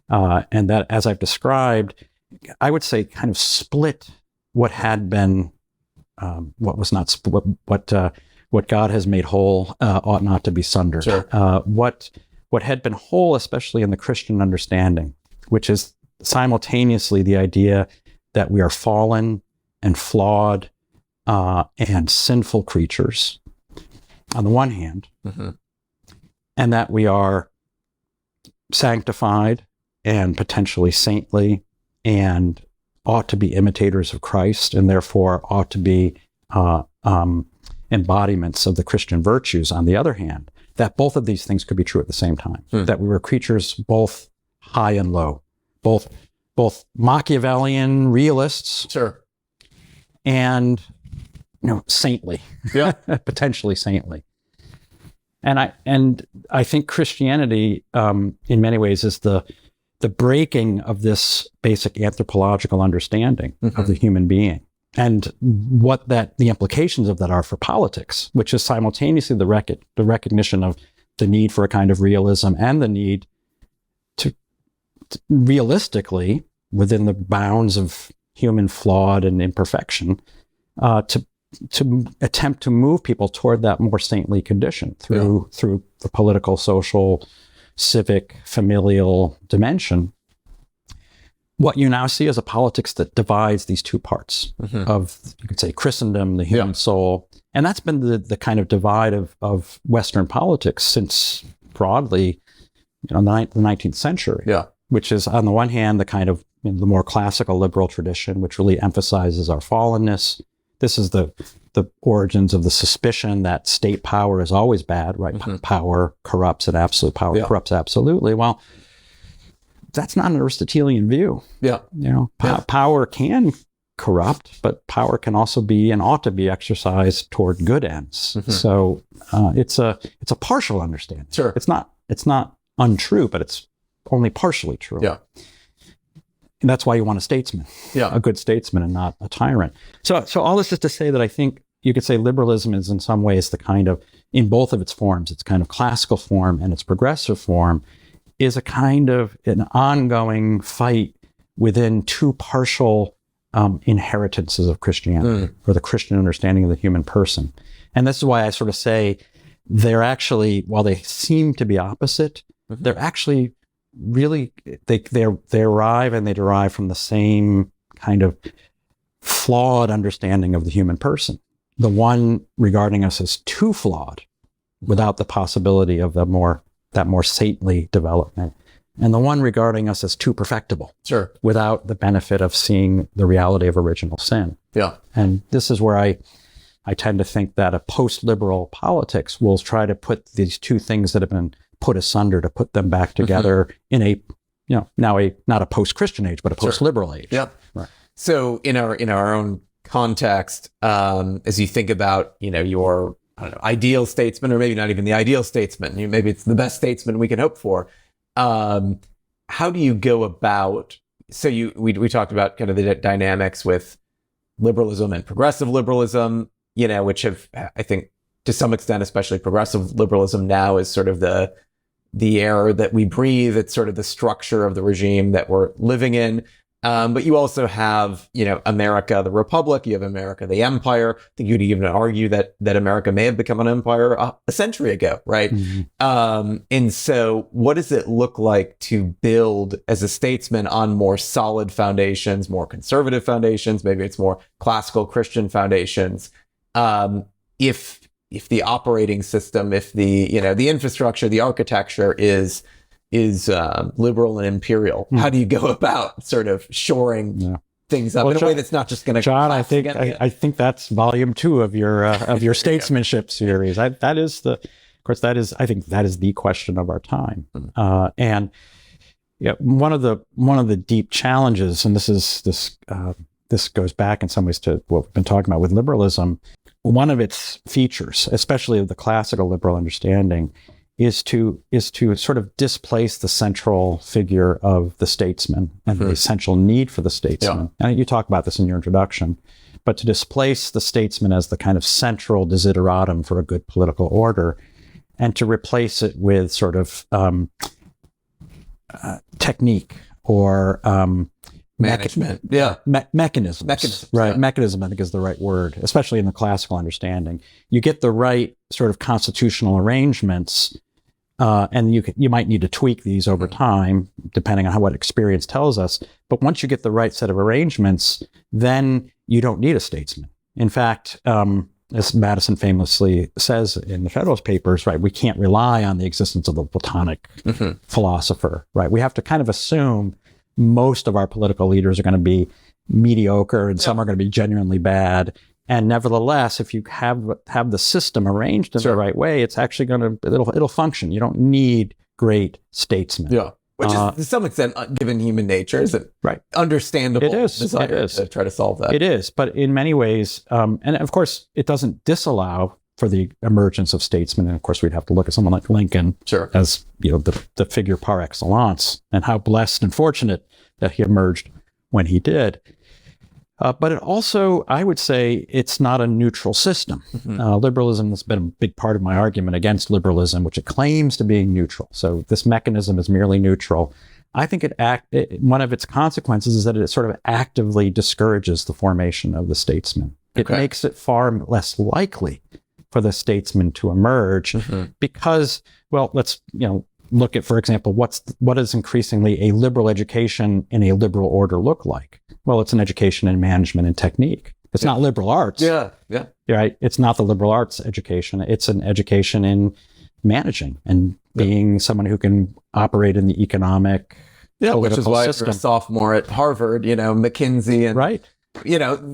and that, as I've described, I would say kind of split what had been, what was not split, what God has made whole ought not to be sundered. Sure. What had been whole, especially in the Christian understanding, which is simultaneously the idea that we are fallen and flawed and sinful creatures on the one hand, and that we are sanctified and potentially saintly and ought to be imitators of Christ and therefore ought to be embodiments of the Christian virtues on the other hand, that both of these things could be true at the same time, that we were creatures both high and low, both Machiavellian realists, and saintly, potentially saintly. And I think Christianity, in many ways, is the breaking of this basic anthropological understanding of the human being, and what the implications of that are for politics, which is simultaneously the recognition of the need for a kind of realism and the need to realistically, within the bounds of human flawed and imperfection, to attempt to move people toward that more saintly condition through the political, social, civic, familial dimension. What you now see is a politics that divides these two parts of, you could say, Christendom, the human soul. And that's been the kind of divide of Western politics since broadly, the 19th century, which is on the one hand, the kind of the more classical liberal tradition, which really emphasizes our fallenness. This is the origins of the suspicion that state power is always bad, right? Power corrupts and absolute power corrupts absolutely. Well, that's not an Aristotelian view. Power can corrupt, but power can also be and ought to be exercised toward good ends. So it's a partial understanding. It's not untrue, but it's only partially true. And that's why you want a statesman, a good statesman, and not a tyrant. So all this is to say that I think you could say liberalism is in some ways the kind of, in both of its forms, its kind of classical form and its progressive form, is a kind of an ongoing fight within two partial inheritances of Christianity or the Christian understanding of the human person. And this is why I sort of say they're actually, while they seem to be opposite, they're actually really, they arrive and they derive from the same kind of flawed understanding of the human person. The one regarding us as too flawed without the possibility of that more saintly development. And the one regarding us as too perfectible, without the benefit of seeing the reality of original sin. Yeah. And this is where I tend to think that a post-liberal politics will try to put these two things that have been put asunder, to put them back together in a, now not a post-Christian age, but a post-liberal age. Yep. Right. So in our own context, as you think about, your, ideal statesman, or maybe not even the ideal statesman, maybe it's the best statesman we can hope for. How do you go about, so we talked about kind of the dynamics with liberalism and progressive liberalism, which have, I think, to some extent, especially progressive liberalism now is sort of the air that we breathe. It's sort of the structure of the regime that we're living in. But you also have, America, the Republic. You have America, the Empire. I think you'd even argue that America may have become an empire a century ago, right? And so what does it look like to build as a statesman on more solid foundations, more conservative foundations? Maybe it's more classical Christian foundations. If the operating system, if the infrastructure, the architecture is liberal and imperial, how do you go about sort of shoring things up in a way that's not just going to? John, I think that's volume 2 of your statesmanship series. I think that is the question of our time. And one of the deep challenges, and this goes back in some ways to what we've been talking about with liberalism. One of its features, especially of the classical liberal understanding, is to sort of displace the central figure of the statesman and the essential need for the statesman. And you talk about this in your introduction, but to displace the statesman as the kind of central desideratum for a good political order, and to replace it with sort of technique or management, mechanisms. Right. Mechanism, I think, is the right word, especially in the classical understanding. You get the right sort of constitutional arrangements, and you might need to tweak these over time, depending on what experience tells us. But once you get the right set of arrangements, then you don't need a statesman. In fact, as Madison famously says in the Federalist Papers, right, we can't rely on the existence of the Platonic philosopher, right? We have to kind of assume most of our political leaders are going to be mediocre and some are going to be genuinely bad. And nevertheless, if you have the system arranged in the right way, it's actually it'll function. You don't need great statesmen. Yeah. Which is, to some extent, given human nature, is an understandable desire to try to solve that. It is. But in many ways, and of course, it doesn't disallow for the emergence of statesmen. And of course, we'd have to look at someone like Lincoln as the figure par excellence, and how blessed and fortunate that he emerged when he did. But it also, I would say, it's not a neutral system. Liberalism has been a big part of my argument against liberalism, which it claims to being neutral. So this mechanism is merely neutral. I think one of its consequences is that it sort of actively discourages the formation of the statesman. It makes it far less likely for the statesman to emerge because, well, let's look at, for example, what is increasingly a liberal education in a liberal order look like? Well, it's an education in management and technique. It's not liberal arts. Right? It's not the liberal arts education. It's an education in managing and being someone who can operate in the economic political which is why system. You're a sophomore at Harvard, McKinsey and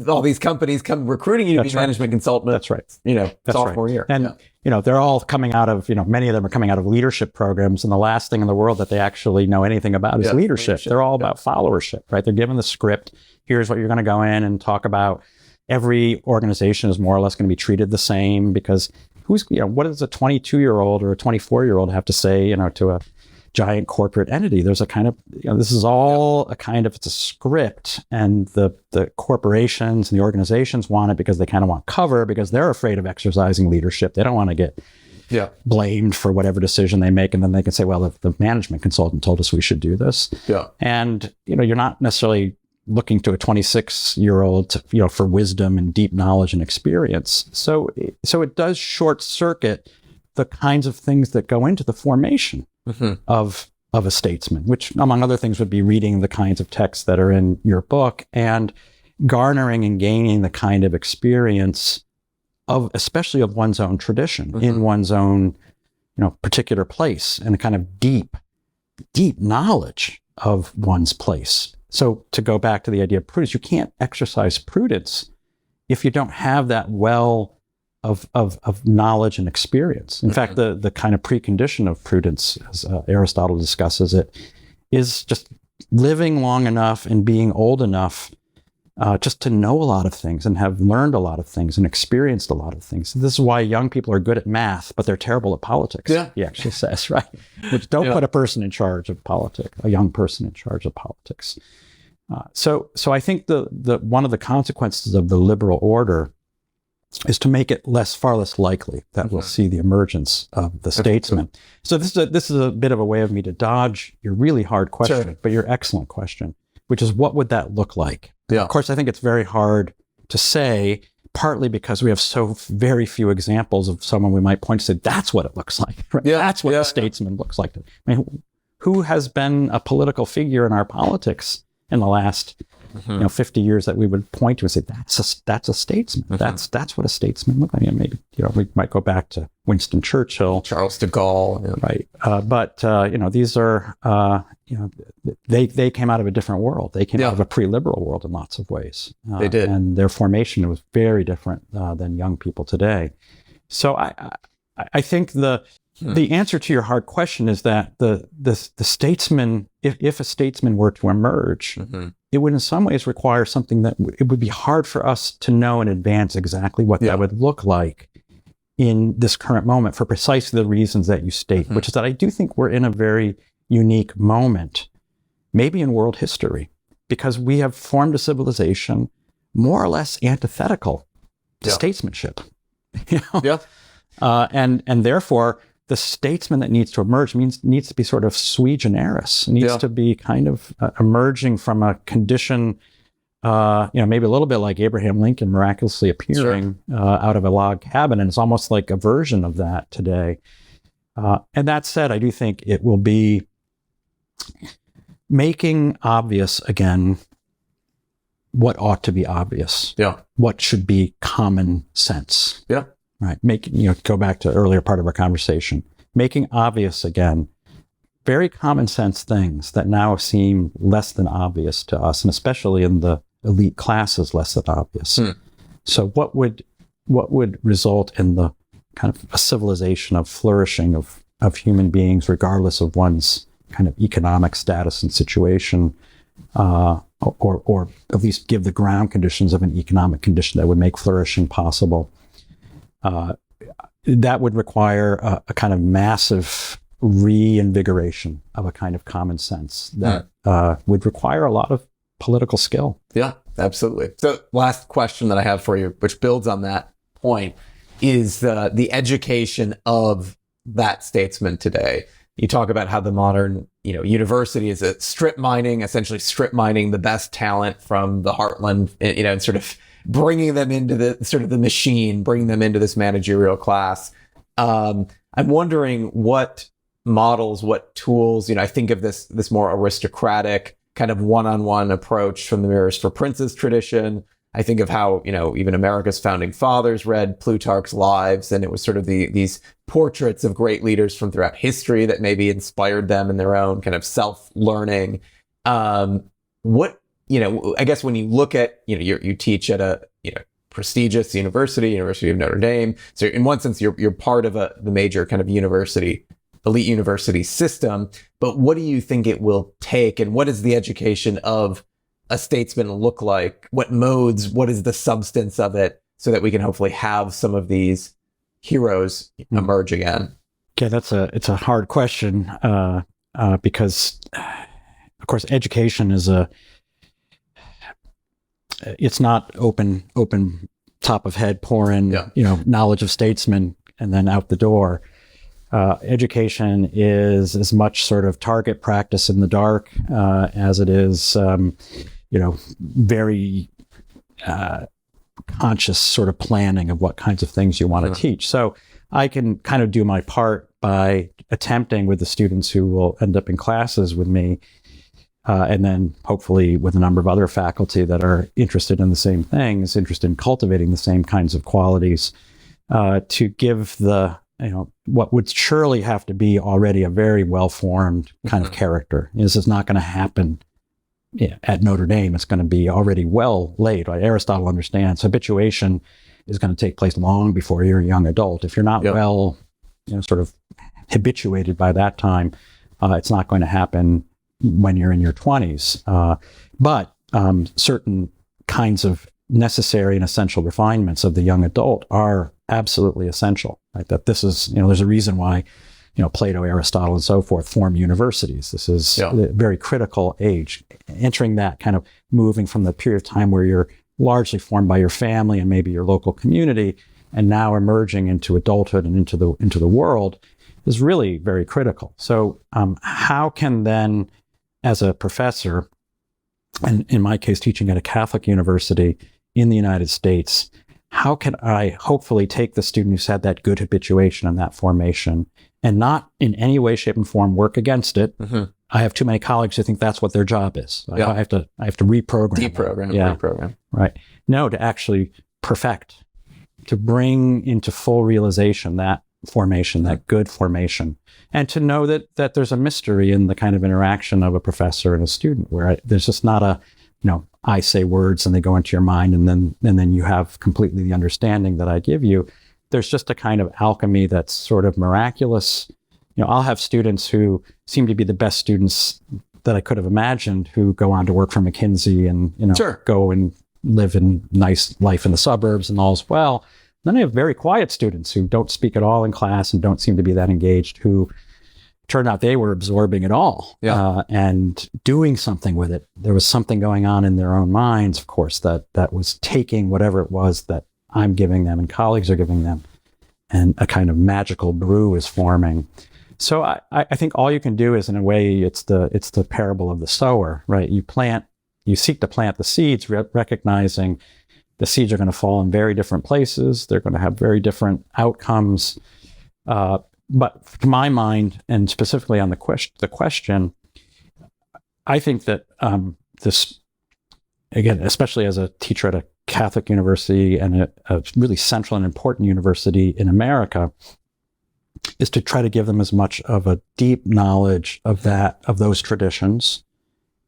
all these companies come recruiting you to be management consultant. That's right. That's sophomore year. And they're all coming out of, many of them are coming out of leadership programs, and the last thing in the world that they actually know anything about is leadership. They're all about followership, right? They're given the script. Here's what you're going to go in and talk about. Every organization is more or less going to be treated the same because what does a 22-year-old or a 24-year-old have to say, to a giant corporate entity? There's a kind of, this is all it's a script, and the corporations and the organizations want it because they kind of want cover, because they're afraid of exercising leadership. They don't want to get blamed for whatever decision they make. And then they can say, well, if the management consultant told us we should do this. And, you're not necessarily looking to a 26-year-old, for wisdom and deep knowledge and experience. So it does short circuit the kinds of things that go into the formation of a statesman, which, among other things, would be reading the kinds of texts that are in your book and garnering and gaining the kind of experience especially of one's own tradition, in one's own, particular place, and a kind of deep knowledge of one's place. So to go back to the idea of prudence, you can't exercise prudence if you don't have that well of knowledge and experience. In fact, the kind of precondition of prudence, as Aristotle discusses it, is just living long enough and being old enough just to know a lot of things and have learned a lot of things and experienced a lot of things. This is why young people are good at math, but they're terrible at politics, he actually says, right? Which don't put a person in charge of politics, a young person in charge of politics. So I think the one of the consequences of the liberal order is to make it far less likely that we'll see the emergence of the statesman. So this is a bit of a way of me to dodge your really hard question, but your excellent question, which is, what would that look like? Of course, I think it's very hard to say, partly because we have so very few examples of someone we might point to say, that's what it looks like. Right? That's what a statesman looks like. I mean, who has been a political figure in our politics in the last 50 years that we would point to and say, that's a statesman. That's what a statesman looks like. I mean, maybe, we might go back to Winston Churchill, Charles de Gaulle, right? But these are, they came out of a different world. They came out of a pre-liberal world in lots of ways. They did. And their formation was very different than young people today. So I think the answer to your hard question is that the statesman, if a statesman were to emerge, it would in some ways require something that it would be hard for us to know in advance exactly what that would look like in this current moment, for precisely the reasons that you state, which is that I do think we're in a very unique moment, maybe in world history, because we have formed a civilization more or less antithetical to statesmanship. And therefore, the statesman that needs to emerge needs to be sort of sui generis, needs to be kind of emerging from a condition, maybe a little bit like Abraham Lincoln miraculously appearing out of a log cabin. And it's almost like a version of that today. And that said, I do think it will be making obvious again what ought to be obvious. What should be common sense. Right. Go back to earlier part of our conversation, making obvious again, very common sense things that now seem less than obvious to us, and especially in the elite classes, less than obvious. So what would result in the kind of a civilization of flourishing of human beings, regardless of one's kind of economic status and situation, or at least give the ground conditions of an economic condition that would make flourishing possible. That would require a kind of massive reinvigoration of a kind of common sense that would require a lot of political skill. Yeah, absolutely. So last question that I have for you, which builds on that point, is the education of that statesman today. You talk about how the modern, university is essentially strip mining the best talent from the heartland, and sort of bringing them into the sort of the machine, bringing them into this managerial class. I'm wondering what models, what tools, I think of this more aristocratic kind of one-on-one approach from the Mirrors for Princes tradition. I think of how, even America's founding fathers read Plutarch's Lives, and it was sort of these portraits of great leaders from throughout history that maybe inspired them in their own kind of self-learning. I guess when you look at, you teach at a, prestigious University of Notre Dame. So in one sense, you're part of the major kind of elite university system. But what do you think it will take, and what does the education of a statesman look like? What modes, what is the substance of it, so that we can hopefully have some of these heroes emerge again? Okay, it's a hard question because, of course, education is it's not open top of head, pour in, knowledge of statesmen and then out the door. Education is as much sort of target practice in the dark as it is very conscious sort of planning of what kinds of things you want to teach. So I can kind of do my part by attempting with the students who will end up in classes with me, and then hopefully with a number of other faculty that are interested in the same things, interested in cultivating the same kinds of qualities, to give what would surely have to be already a very well-formed kind of character. This is not going to happen at Notre Dame. It's going to be already well laid. Right? Aristotle understands habituation is going to take place long before you're a young adult. If you're not well, sort of habituated by that time, it's not going to happen when you're in your 20s. But certain kinds of necessary and essential refinements of the young adult are absolutely essential. Right? That this is, there's a reason why, Plato, Aristotle, and so forth form universities. This is a very critical age. Entering that kind of moving from the period of time where you're largely formed by your family and maybe your local community, and now emerging into adulthood and into the world is really very critical. So how can then, as a professor, and in my case, teaching at a Catholic university in the United States, how can I hopefully take the student who's had that good habituation and that formation and not in any way, shape, and form work against it? Mm-hmm. I have too many colleagues who think that's what their job is. I have to reprogram. Reprogram. Right. No, to actually perfect, to bring into full realization that formation, that good formation, and to know that there's a mystery in the kind of interaction of a professor and a student, where there's just not a, I say words and they go into your mind, and then you have completely the understanding that I give you. There's just a kind of alchemy that's sort of miraculous. I'll have students who seem to be the best students that I could have imagined, who go on to work for McKinsey and go and live in nice life in the suburbs and all's well. Then I have very quiet students who don't speak at all in class and don't seem to be that engaged, who turned out they were absorbing it all and doing something with it. There was something going on in their own minds, of course, that was taking whatever it was that I'm giving them and colleagues are giving them, and a kind of magical brew is forming. So I think all you can do is, in a way, it's the parable of the sower, right? You seek to plant the seeds, recognizing the seeds are going to fall in very different places. They're going to have very different outcomes. But to my mind, and specifically on the question, I think that this, again, especially as a teacher at a Catholic university and a really central and important university in America, is to try to give them as much of a deep knowledge of those traditions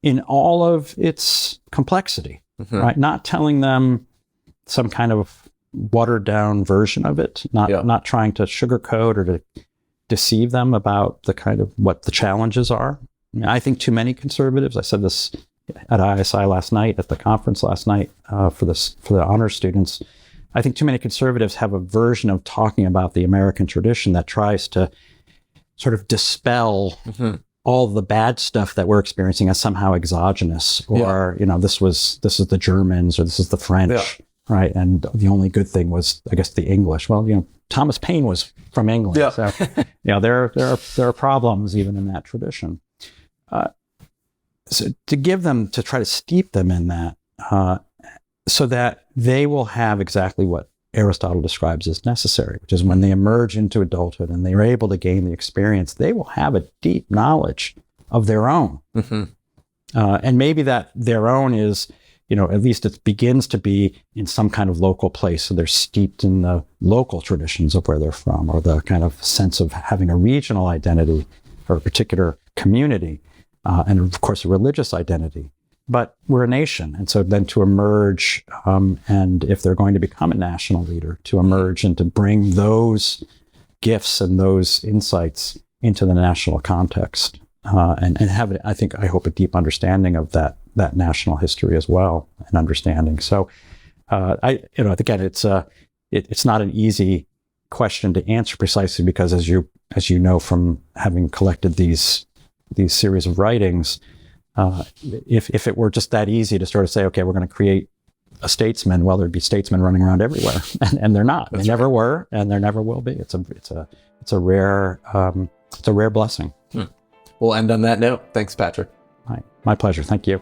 in all of its complexity, right? Not telling them some kind of watered down version of it, not trying to sugarcoat or to deceive them about the kind of what the challenges are. I think too many conservatives, I said this at ISI last night, at the conference last night, for the honors students, I think too many conservatives have a version of talking about the American tradition that tries to sort of dispel all the bad stuff that we're experiencing as somehow exogenous, or this is the Germans, or this is the French, right? And the only good thing was, I guess, the English. Well, Thomas Paine was from England, so there are problems even in that tradition. So to try to steep them in that, so that they will have exactly what Aristotle describes as necessary, which is when they emerge into adulthood and they are able to gain the experience, they will have a deep knowledge of their own. And maybe that their own is, at least it begins to be in some kind of local place. So they're steeped in the local traditions of where they're from, or the kind of sense of having a regional identity for a particular community, and of course a religious identity. But we're a nation. And so then to emerge, and if they're going to become a national leader, to emerge and to bring those gifts and those insights into the national context, and have, I hope, a deep understanding of that national history as well, and understanding. So, again, it's not an easy question to answer precisely, because as you know from having collected these series of writings, if it were just that easy to sort of say, okay, we're going to create a statesman, well, there'd be statesmen running around everywhere, and they're not. They never were, and there never will be. It's a rare blessing. We'll end on that note. Thanks, Patrick. My pleasure. Thank you.